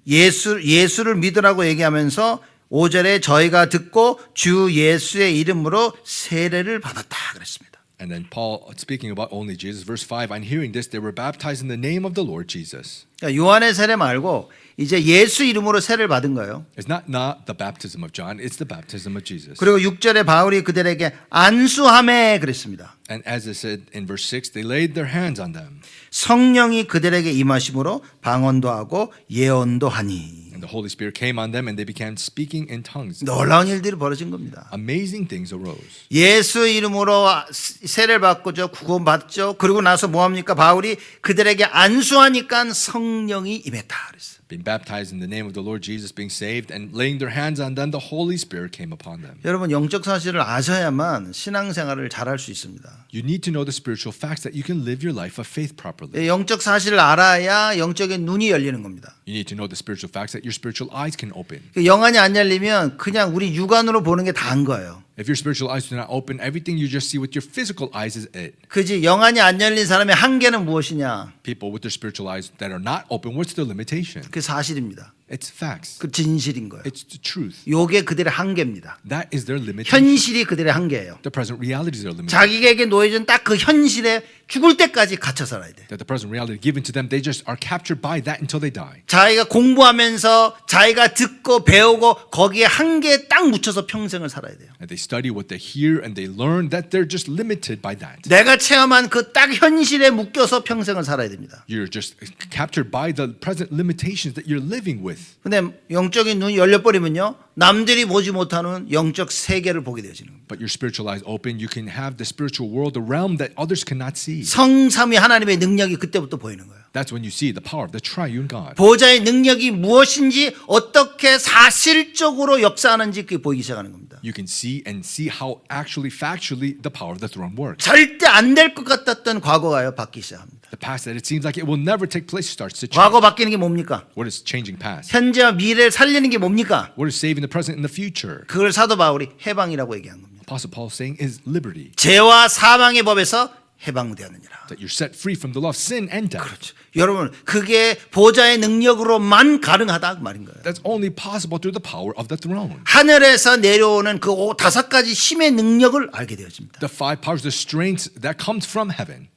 Speaker 1: 예수를 믿으라고 얘기하면서 5절에 저희가 듣고 주 예수의 이름으로 세례를 받았다 그랬습니다.
Speaker 2: And then Paul speaking about only Jesus, verse 5, and hearing this, they were baptized in the name of the Lord Jesus.
Speaker 1: 그러니까 요한의 세례 말고 이제 예수 이름으로 세례를 받은 거예요.
Speaker 2: It's not the baptism of John, it's the baptism of Jesus.
Speaker 1: 그리고 6절에 바울이 그들에게 안수하매 그랬습니다.
Speaker 2: And as it said in verse 6, they laid their hands on them.
Speaker 1: 성령이 그들에게 임하심으로 방언도 하고 예언도 하니.
Speaker 2: And the Holy Spirit came on them and they began speaking in tongues.
Speaker 1: 놀라운 일들이 벌어진 겁니다.
Speaker 2: Amazing things arose.
Speaker 1: 예수 이름으로 세례를 받고 구원 받죠. 그리고 나서 뭐 합니까? 바울이 그들에게 안수하니까 성령이 임했다 그랬어요.
Speaker 2: Being baptized in the name of the Lord Jesus, being saved, and laying their hands on them, the Holy Spirit came upon them.
Speaker 1: 여러분 영적 사실을 아셔야만 신앙생활을 잘할 수 있습니다.
Speaker 2: You need to know the spiritual facts that you can live your life of faith properly.
Speaker 1: 영적 사실을 알아야 영적인 눈이 열리는 겁니다.
Speaker 2: You need to know the spiritual facts that your spiritual eyes can open.
Speaker 1: 영안이 안 열리면 그냥 우리 육안으로 보는 게 다인 거예요.
Speaker 2: If your spiritual eyes do not open, everything you just see with your physical eyes is it.
Speaker 1: 그지 영안이 안 열린 사람의 한계는 무엇이냐?
Speaker 2: People with their spiritual eyes that are not open, what's their limitation?
Speaker 1: 그 사실입니다.
Speaker 2: It's facts.
Speaker 1: 그 진실인 거예요.
Speaker 2: It's the truth.
Speaker 1: 요게 그들의 한계입니다.
Speaker 2: That is their limitation.
Speaker 1: 현실이 그들의 한계예요.
Speaker 2: The present reality is their limitation.
Speaker 1: 자기에게 놓여진 딱 그 현실에 죽을 때까지 갇혀 살아야 돼.
Speaker 2: That the present reality given to them, they just are captured by that until they die.
Speaker 1: 자기가 공부하면서 자기가 듣고 배우고 거기에 한계에 딱 묻혀서 평생을 살아야 돼요.
Speaker 2: And they study what they hear and they learn that they're just limited by that.
Speaker 1: 내가 체험한 그 딱 현실에 묶여서 평생을 살아야 됩니다.
Speaker 2: You're just captured by the present limitations that you're living with.
Speaker 1: 근데 영적인 눈이 열려버리면요, 남들이 보지 못하는 영적 세계를 보게 되어지는 겁니다.
Speaker 2: But your spiritual eyes open, you can have the spiritual world, the realm that others cannot see.
Speaker 1: 성삼위 하나님의 능력이 그때부터 보이는 거예요.
Speaker 2: That's when you see the power of the triune God.
Speaker 1: 보좌의 능력이 무엇인지 어떻게 사실적으로 역사하는지 그게 보이기 시작하는 겁니다.
Speaker 2: You can see and see how actually, factually, the power of the throne works.
Speaker 1: 절대 안 될 것 같았던 과거가요 바뀌기 시작합니다.
Speaker 2: The past that it seems like it will never take place starts to change.
Speaker 1: 과거 바뀌는 게 뭡니까?
Speaker 2: What is changing past?
Speaker 1: 현재와 미래를 살리는 게 뭡니까?
Speaker 2: What is saving the present and the future?
Speaker 1: 그걸 사도 바울이 해방이라고 얘기한 겁니다.
Speaker 2: Apostle Paul is saying is liberty.
Speaker 1: 죄와 사망의 법에서 해방되었느니라.
Speaker 2: That you're set free from the law of sin and death.
Speaker 1: 그렇죠. 여러분 그게 보좌의 능력으로만 가능하다 그 말인 거예요.
Speaker 2: That's only possible through the power of the throne.
Speaker 1: 하늘에서 내려오는 그 5가지 힘의 능력을 알게 되어집니다.
Speaker 2: The five powers, the strength that comes from heaven.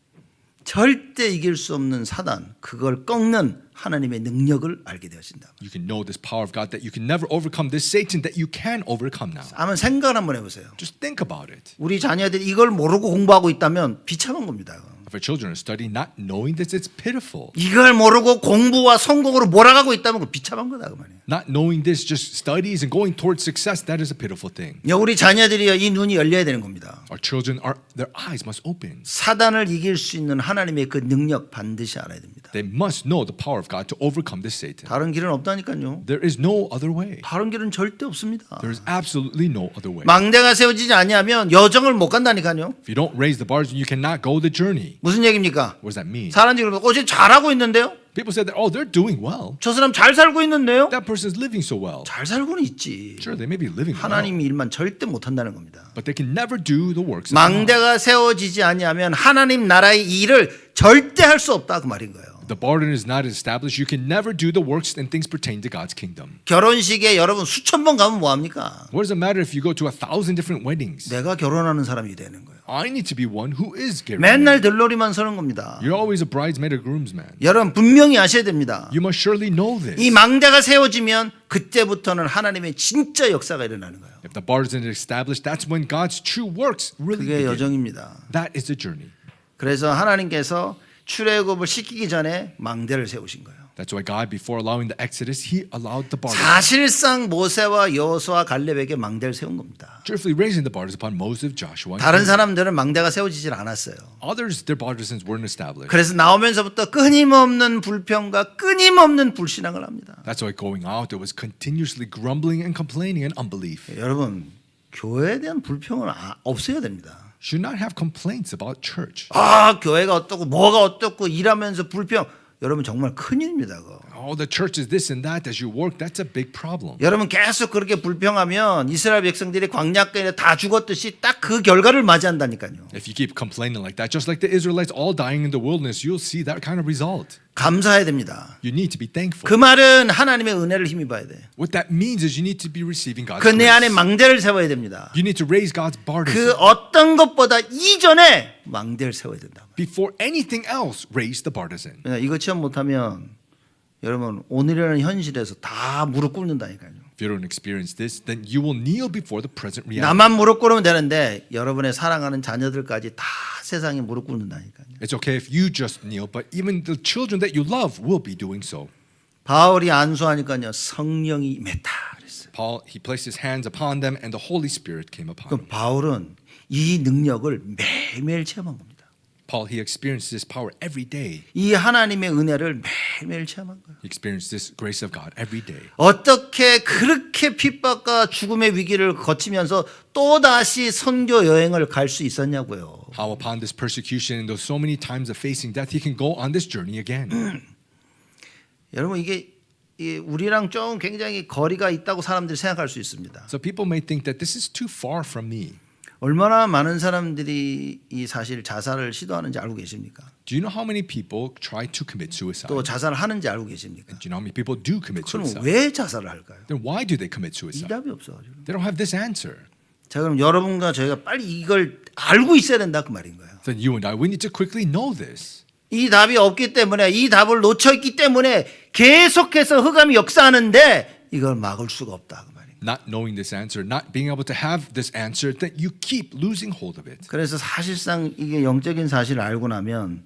Speaker 1: 절대 이길 수 없는 사단, 그걸 꺾는 하나님의 능력을 알게 되어진다.
Speaker 2: You can know this power of God that you can never overcome this Satan that you can overcome now.
Speaker 1: 한번 생각을 한번 해보세요.
Speaker 2: Just think about it.
Speaker 1: 우리 자녀들이 이걸 모르고 공부하고 있다면 비참한 겁니다.
Speaker 2: If our children are studying not knowing this, it's pitiful.
Speaker 1: 이걸 모르고 공부와 성공으로 몰아가고 있다면 그 비참한 거다 그 말이에요.
Speaker 2: Not knowing this just studies and going towards success, that is a pitiful thing.
Speaker 1: 우리 자녀들이요 이 눈이 열려야 되는 겁니다.
Speaker 2: Our children are their eyes must open.
Speaker 1: 사단을 이길 수 있는 하나님의 그 능력 반드시 알아야 됩니다.
Speaker 2: They must know the power of God to overcome this Satan.
Speaker 1: 다른 길은 없다니까요.
Speaker 2: There is no other way.
Speaker 1: 다른 길은 절대 없습니다.
Speaker 2: There is absolutely no other way.
Speaker 1: 망대가 세워지지 아니하면 여정을 못 간다니까요.
Speaker 2: If you don't raise the bars, you cannot go the journey.
Speaker 1: 무슨 얘기입니까?
Speaker 2: What does that mean?
Speaker 1: 사람들이 그러면 지금 잘하고 있는데요?
Speaker 2: People said that, oh, they're doing well.
Speaker 1: 저 사람 잘 살고 있는데요?
Speaker 2: That person is living so well.
Speaker 1: 잘 살고는 있지.
Speaker 2: Sure, they may be living well,
Speaker 1: 하나님 일만 절대 못한다는 겁니다.
Speaker 2: but they can never do the works of God.
Speaker 1: 망대가 세워지지 아니하면 하나님 나라의 일을 절대 할 수 없다 그 말인 거예요.
Speaker 2: The burden is not established. You can never do the works and things pertaining to God's kingdom.
Speaker 1: 결혼식에 여러분 수천 번 가면 뭐합니까?
Speaker 2: What does it matter if you go to 1,000 different weddings?
Speaker 1: 내가 결혼하는 사람이 되는 거예요.
Speaker 2: I need to be one who is getting
Speaker 1: 맨날
Speaker 2: married.
Speaker 1: 들러리만 서는 겁니다.
Speaker 2: You're always a bridesmaid or groomsman.
Speaker 1: 여러분 분명히 아셔야 됩니다.
Speaker 2: You must surely know this.
Speaker 1: 이 망대가 세워지면 그때부터는 하나님의 진짜 역사가 일어나는 거예요.
Speaker 2: If the bar isn't established, that's when God's true works really
Speaker 1: 그게
Speaker 2: begin.
Speaker 1: 여정입니다.
Speaker 2: That is the journey.
Speaker 1: 그래서 하나님께서 출애굽을 시키기 전에 망대를 세우신 거예요.
Speaker 2: That's why God, before allowing the Exodus, He allowed the bar.
Speaker 1: 사실상 모세와 여호수아 갈렙에게 망대를 세운 겁니다.
Speaker 2: Truthfully raising the bars upon Moses, Joshua, and
Speaker 1: 다른
Speaker 2: Caleb.
Speaker 1: 사람들은 망대가 세워지질 않았어요.
Speaker 2: Others, their partisans weren't established.
Speaker 1: 그래서 나오면서부터 끊임없는 불평과 끊임없는 불신앙을 합니다.
Speaker 2: That's why going out, there was continuously grumbling and complaining and unbelief.
Speaker 1: 여러분, 교회에 대한 불평은 없어야 됩니다.
Speaker 2: Should not have complaints about church.
Speaker 1: 아, 교회가 어떻고 뭐가 어떻고 일하면서 불평. 여러분 정말 큰일입니다. 그거.
Speaker 2: Oh, the church is this and that as you work. That's a big problem.
Speaker 1: 여러분 계속 그렇게 불평하면 이스라엘 백성들이 광야가에 다 죽었듯이 딱 그 결과를 맞이한다니까요.
Speaker 2: If you keep complaining like that, just like the Israelites all dying in the wilderness, you'll see that kind of result.
Speaker 1: 감사해야 됩니다.
Speaker 2: You need to be thankful.
Speaker 1: 그 말은 하나님의 은혜를 힘입어야 돼.
Speaker 2: What that means is you need to be receiving God's
Speaker 1: 그 내 안에
Speaker 2: grace.
Speaker 1: 망대를 세워야 됩니다.
Speaker 2: You need to raise God's bar
Speaker 1: 그 어떤 것보다 이전에 망대를 세워야 된다.
Speaker 2: before anything else. Raise the partisan.
Speaker 1: 이거 체험 못하면 여러분 오늘이라는 현실에서 다 무릎 꿇는다니까요.
Speaker 2: If you don't experience this, then you will kneel before the present reality.
Speaker 1: 나만 무릎 꿇으면 되는데 여러분의 사랑하는 자녀들까지 다 세상에 무릎 꿇는다니까요.
Speaker 2: It's okay if you just kneel, but even the children that you love will be doing so.
Speaker 1: 바울이 안수하니까요 성령이 임했다 그랬어요.
Speaker 2: Paul, he placed his hands upon them and the Holy Spirit came upon
Speaker 1: 그럼
Speaker 2: him.
Speaker 1: 바울은 이 능력을 매일매일 체험한 겁니다.
Speaker 2: Paul, he experienced this power every day.
Speaker 1: 이 하나님의 은혜를 매일매일 체험한 거예요.
Speaker 2: He experienced this grace of God every day.
Speaker 1: 어떻게 그렇게 핍박과 죽음의 위기를 거치면서 또다시 선교 여행을 갈 수 있었냐고요.
Speaker 2: How upon this persecution and those so many times of facing death, he can go on this journey again.
Speaker 1: 여러분 이게 우리랑 좀 굉장히 거리가 있다고 사람들이 생각할 수 있습니다.
Speaker 2: So people may think that this is too far from me.
Speaker 1: 얼마나 많은 사람들이 이 사실 자살을 시도하는지 알고 계십니까?
Speaker 2: Do you know how many people try to commit suicide?
Speaker 1: 또 자살을 하는지 알고 계십니까?
Speaker 2: Do you know how many people do commit
Speaker 1: 그럼
Speaker 2: suicide?
Speaker 1: 왜 자살을 할까요?
Speaker 2: Then why do they commit
Speaker 1: 이
Speaker 2: suicide?
Speaker 1: 답이 없어가지고.
Speaker 2: They don't have this answer.
Speaker 1: 자, 그럼 여러분과 저희가 빨리 이걸 알고 있어야 된다 그 말인 거예요.
Speaker 2: Then you and I, we need to quickly know this.
Speaker 1: 이 답이 없기 때문에 이 답을 놓쳐 있기 때문에 계속해서 흑암이 역사하는데 이걸 막을 수가 없다 그 말입니다.
Speaker 2: Not knowing this answer, not being able to have this answer, that you keep losing hold of it.
Speaker 1: 그래서 사실상 이게 영적인 사실을 알고 나면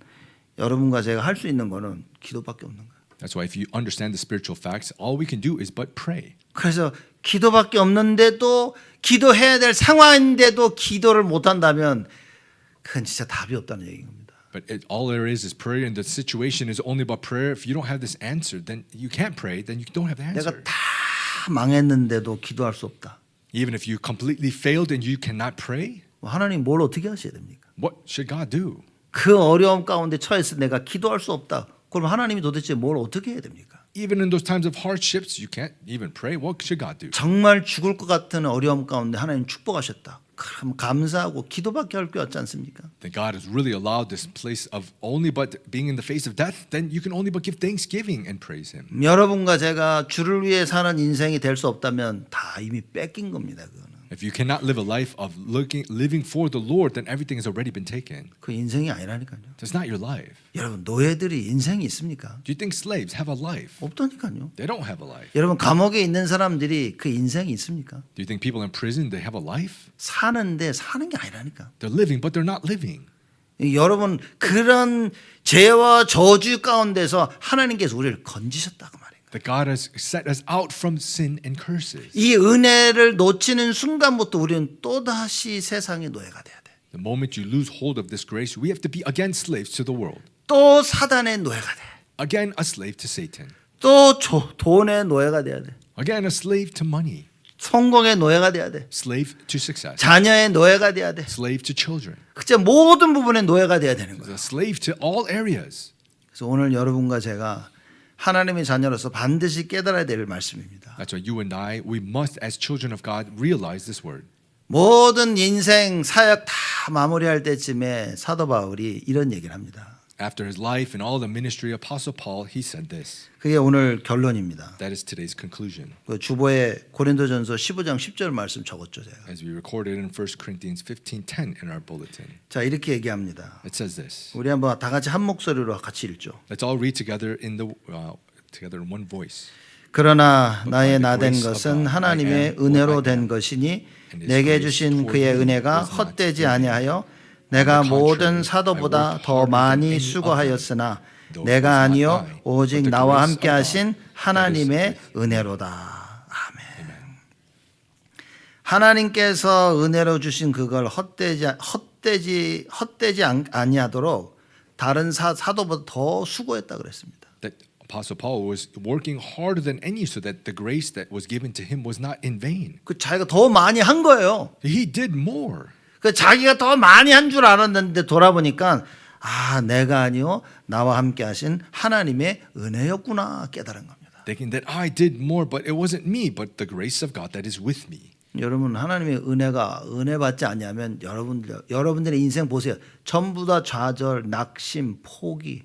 Speaker 1: 여러분과 제가 할 수 있는 거는 기도밖에 없는 거예요.
Speaker 2: That's why if you understand the spiritual facts, all we can do is but pray.
Speaker 1: 그래서 기도밖에 없는데도 기도해야 될 상황인데도 기도를 못 한다면 그건 진짜 답이 없다는 얘기인 겁니다.
Speaker 2: But all there is prayer, and the situation is only about prayer. If you don't have this answer, then you can't pray. Then you don't have the
Speaker 1: 내가
Speaker 2: answer.
Speaker 1: 다 망했는데도 기도할 수 없다.
Speaker 2: Even if you completely failed and you cannot pray,
Speaker 1: 하나님 뭘 어떻게 하셔야 됩니까?
Speaker 2: what should God do?
Speaker 1: 그 어려움 가운데 처해서 내가 기도할 수 없다. 그럼 하나님이 도대체 뭘 어떻게 해야 됩니까?
Speaker 2: Even in those times of hardships, you can't even pray. What should God do?
Speaker 1: 정말 죽을 것 같은 어려움 가운데 하나님 축복하셨다. 그럼 감사하고 기도밖에 할 게 없지 않습니까?
Speaker 2: Then God has really allowed this place of only but being in the face of death. Then you can only but give thanksgiving and praise Him.
Speaker 1: 여러분과 제가 주를 위해 사는 인생이 될 수 없다면 다 이미 뺏긴 겁니다. 그거는.
Speaker 2: If you cannot live a life of living for the Lord, then everything has already been taken.
Speaker 1: 그 인생이 아니라니까요.
Speaker 2: That's not your life.
Speaker 1: 여러분 노예들이 인생이 있습니까?
Speaker 2: Do you think slaves have a life?
Speaker 1: 없다니까요.
Speaker 2: They don't have a life.
Speaker 1: 여러분 감옥에 있는 사람들이 그 인생이 있습니까?
Speaker 2: Do you think people in prison, they have a life?
Speaker 1: 사는데 사는 게 아니라니까.
Speaker 2: They're living, but they're not living.
Speaker 1: 여러분 그런 죄와 저주 가운데서 하나님께서 우리를 건지셨다고 말이에요.
Speaker 2: That God has set us out from sin and curses.
Speaker 1: 이 은혜를 놓치는 순간부터 우리는 또다시 세상의 노예가 돼야 돼.
Speaker 2: The moment you lose hold of this grace, we have to be again slaves to the world.
Speaker 1: 또 사단의 노예가 돼.
Speaker 2: Again a slave to Satan.
Speaker 1: 또 돈의 노예가 돼야 돼.
Speaker 2: Again a slave to money.
Speaker 1: 성공의 노예가 돼야 돼.
Speaker 2: Slave to success.
Speaker 1: 자녀의 노예가 돼야 돼.
Speaker 2: Slave to children.
Speaker 1: 그저 모든 부분의 노예가 돼야 되는 거예요.
Speaker 2: A slave to all areas.
Speaker 1: 그래서 오늘 여러분과 제가 하나님의 자녀로서 반드시 깨달아야 될 말씀입니다.
Speaker 2: That's why you and I, we must as children of God realize this word.
Speaker 1: 모든 인생 사역 다 마무리할 때쯤에 사도 바울이 이런 얘기를 합니다.
Speaker 2: After his life and all the ministry, Apostle Paul, he said this.
Speaker 1: 그게 오늘 결론입니다.
Speaker 2: That is today's conclusion.
Speaker 1: 그 주보에 고린도전서 15장 10절 말씀 적었죠 제가.
Speaker 2: As we recorded in 1 Corinthians 15:10 in our bulletin.
Speaker 1: 자 이렇게 얘기합니다.
Speaker 2: It says this.
Speaker 1: 우리 한번 다 같이 한 목소리로 같이 읽죠.
Speaker 2: Let's all read together together in one voice.
Speaker 1: 그러나 나의 나된 것은 하나님의 은혜로 된 것이니 내게 주신 그의 은혜가 헛되지 아니하여 내가 모든 사도보다 더 많이 수고하였으나 내가 아니요 오직 나와 함께 하신 하나님의 은혜로다. 아멘. 하나님께서 은혜로 주신 그걸 헛되지 아니하도록 다른 사도보다 더 수고했다 그랬습니다.
Speaker 2: That Apostle Paul was working harder than any so that the grace that was given to him was not in vain.
Speaker 1: 그 자기가 더 많이 한 거예요.
Speaker 2: He did more.
Speaker 1: 그 자기가 더 많이 한 줄 알았는데 돌아보니까 아 내가 아니요 나와 함께 하신 하나님의 은혜였구나 깨달은 겁니다.
Speaker 2: Thinking that I did more, but it wasn't me, but the grace of God that is with me.
Speaker 1: 여러분 하나님의 은혜 받지 않냐면 여러분들의 인생 보세요. 전부 다 좌절, 낙심, 포기.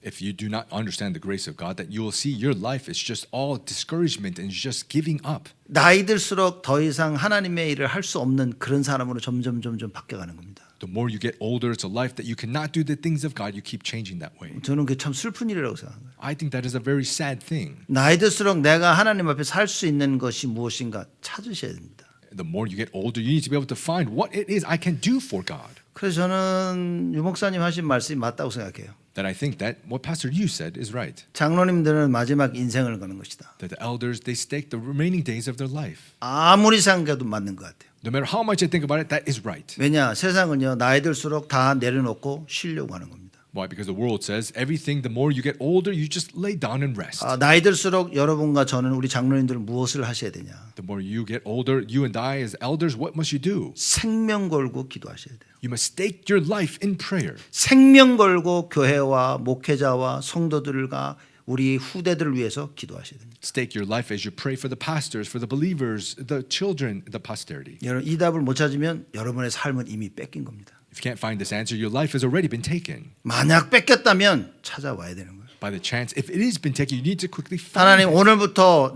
Speaker 2: If you do not understand the grace of God, that you will see your life is just all discouragement and just giving up.
Speaker 1: 나이 들수록 더 이상 하나님의 일을 할 수 없는 그런 사람으로 점점 바뀌어가는 겁니다.
Speaker 2: The more you get older, it's a life that you cannot do the things of God. You keep changing that way.
Speaker 1: 저는 그게 참 슬픈 일이라고 생각해요.
Speaker 2: I think that is a very sad thing.
Speaker 1: 나이 들수록 내가 하나님 앞에 살 수 있는 것이 무엇인가 찾으셔야 됩니다.
Speaker 2: The more you get older, you need to be able to find what it is I can do for God.
Speaker 1: 그래서 저는 유 목사님 하신 말씀이 맞다고 생각해요.
Speaker 2: That I think that what Pastor Yu said is right.
Speaker 1: 장로님들은 마지막 인생을 거는 것이다.
Speaker 2: That the elders, they stake the remaining days of their life.
Speaker 1: 아무리 생각해도 맞는 것 같아요.
Speaker 2: No matter how much I think about it, that is right.
Speaker 1: 왜냐 세상은요 나이 들수록 다 내려놓고 쉬려고 하는 겁니다.
Speaker 2: Why? Because the world says everything, the more you get older, you just lay down and rest.
Speaker 1: 나이 들수록 여러분과 저는 우리 장로님들은 무엇을 하셔야 되냐?
Speaker 2: The more you get older, you and I as elders, what must you do?
Speaker 1: 생명 걸고 기도하셔야 돼요.
Speaker 2: You must stake your life in prayer.
Speaker 1: 생명 걸고 교회와 목회자와 성도들과 우리 후대들을 위해서 기도하셔야 됩니다.
Speaker 2: Stake your life as you pray for the pastors, for the believers, the children, the posterity.
Speaker 1: 여러분 이 답을 못 찾으면 여러분의 삶은 이미 뺏긴 겁니다.
Speaker 2: If you can't find this answer, your life has already been taken.
Speaker 1: 만약 뺏겼다면 찾아와야 되는 거예요.
Speaker 2: By the chance, if it has been taken, you need to quickly find
Speaker 1: 하나님
Speaker 2: it.
Speaker 1: 오늘부터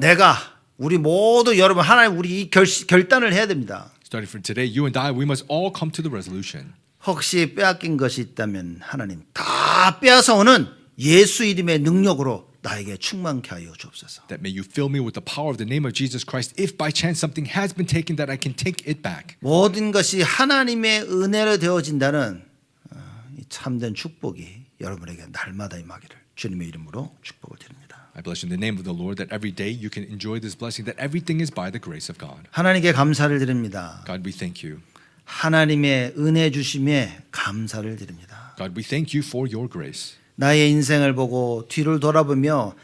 Speaker 1: 우리 모두 여러분 하나님 우리 이 결단을 해야 됩니다.
Speaker 2: Starting from today, you and I, we must all come to the resolution.
Speaker 1: 혹시 빼앗긴 것이 있다면 하나님 다 빼앗아 오는 예수 이름의 능력으로 나에게 충만케 하여 주옵소서.
Speaker 2: That may you fill me with the power of the name of Jesus Christ. If by chance something has been taken, that I can take it back.
Speaker 1: 모든 것이 하나님의 은혜로 되어진다는 이 참된 축복이 여러분에게 날마다 임하기를 주님의 이름으로 축복을 드립니다.
Speaker 2: I bless you in the name of the Lord that every day you can enjoy this blessing, that everything is by the grace of God.
Speaker 1: 하나님께 감사를 드립니다.
Speaker 2: God, we thank you.
Speaker 1: 하나님의 은혜 주심에 감사를 드립니다.
Speaker 2: God, we thank you for your grace.
Speaker 1: 나의 인생을 보고 뒤를 돌아보며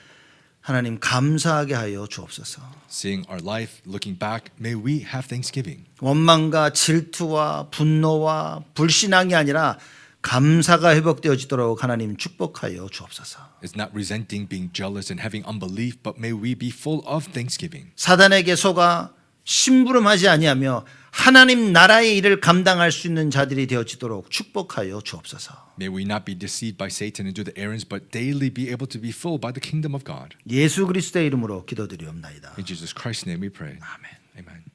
Speaker 1: 하나님 감사하게 하여 주옵소서.
Speaker 2: Seeing our life, looking back, may we have thanksgiving.
Speaker 1: 원망과 질투와 분노와 불신앙이 아니라 감사가 회복되어지도록 하나님 축복하여 주옵소서.
Speaker 2: It's not resenting, being jealous, and having unbelief, but may we be full of thanksgiving.
Speaker 1: 사단에게 속아 심부름하지 아니하며 하나님 나라의 일을 감당할 수 있는 자들이 되어지도록 축복하여 주옵소서.
Speaker 2: May we not be deceived by Satan and do the errands, but daily be able to be filled by the kingdom of God.
Speaker 1: 예수 그리스도의 이름으로 기도드리옵나이다.
Speaker 2: In Jesus Christ's name we pray.
Speaker 1: 아멘.
Speaker 2: Amen.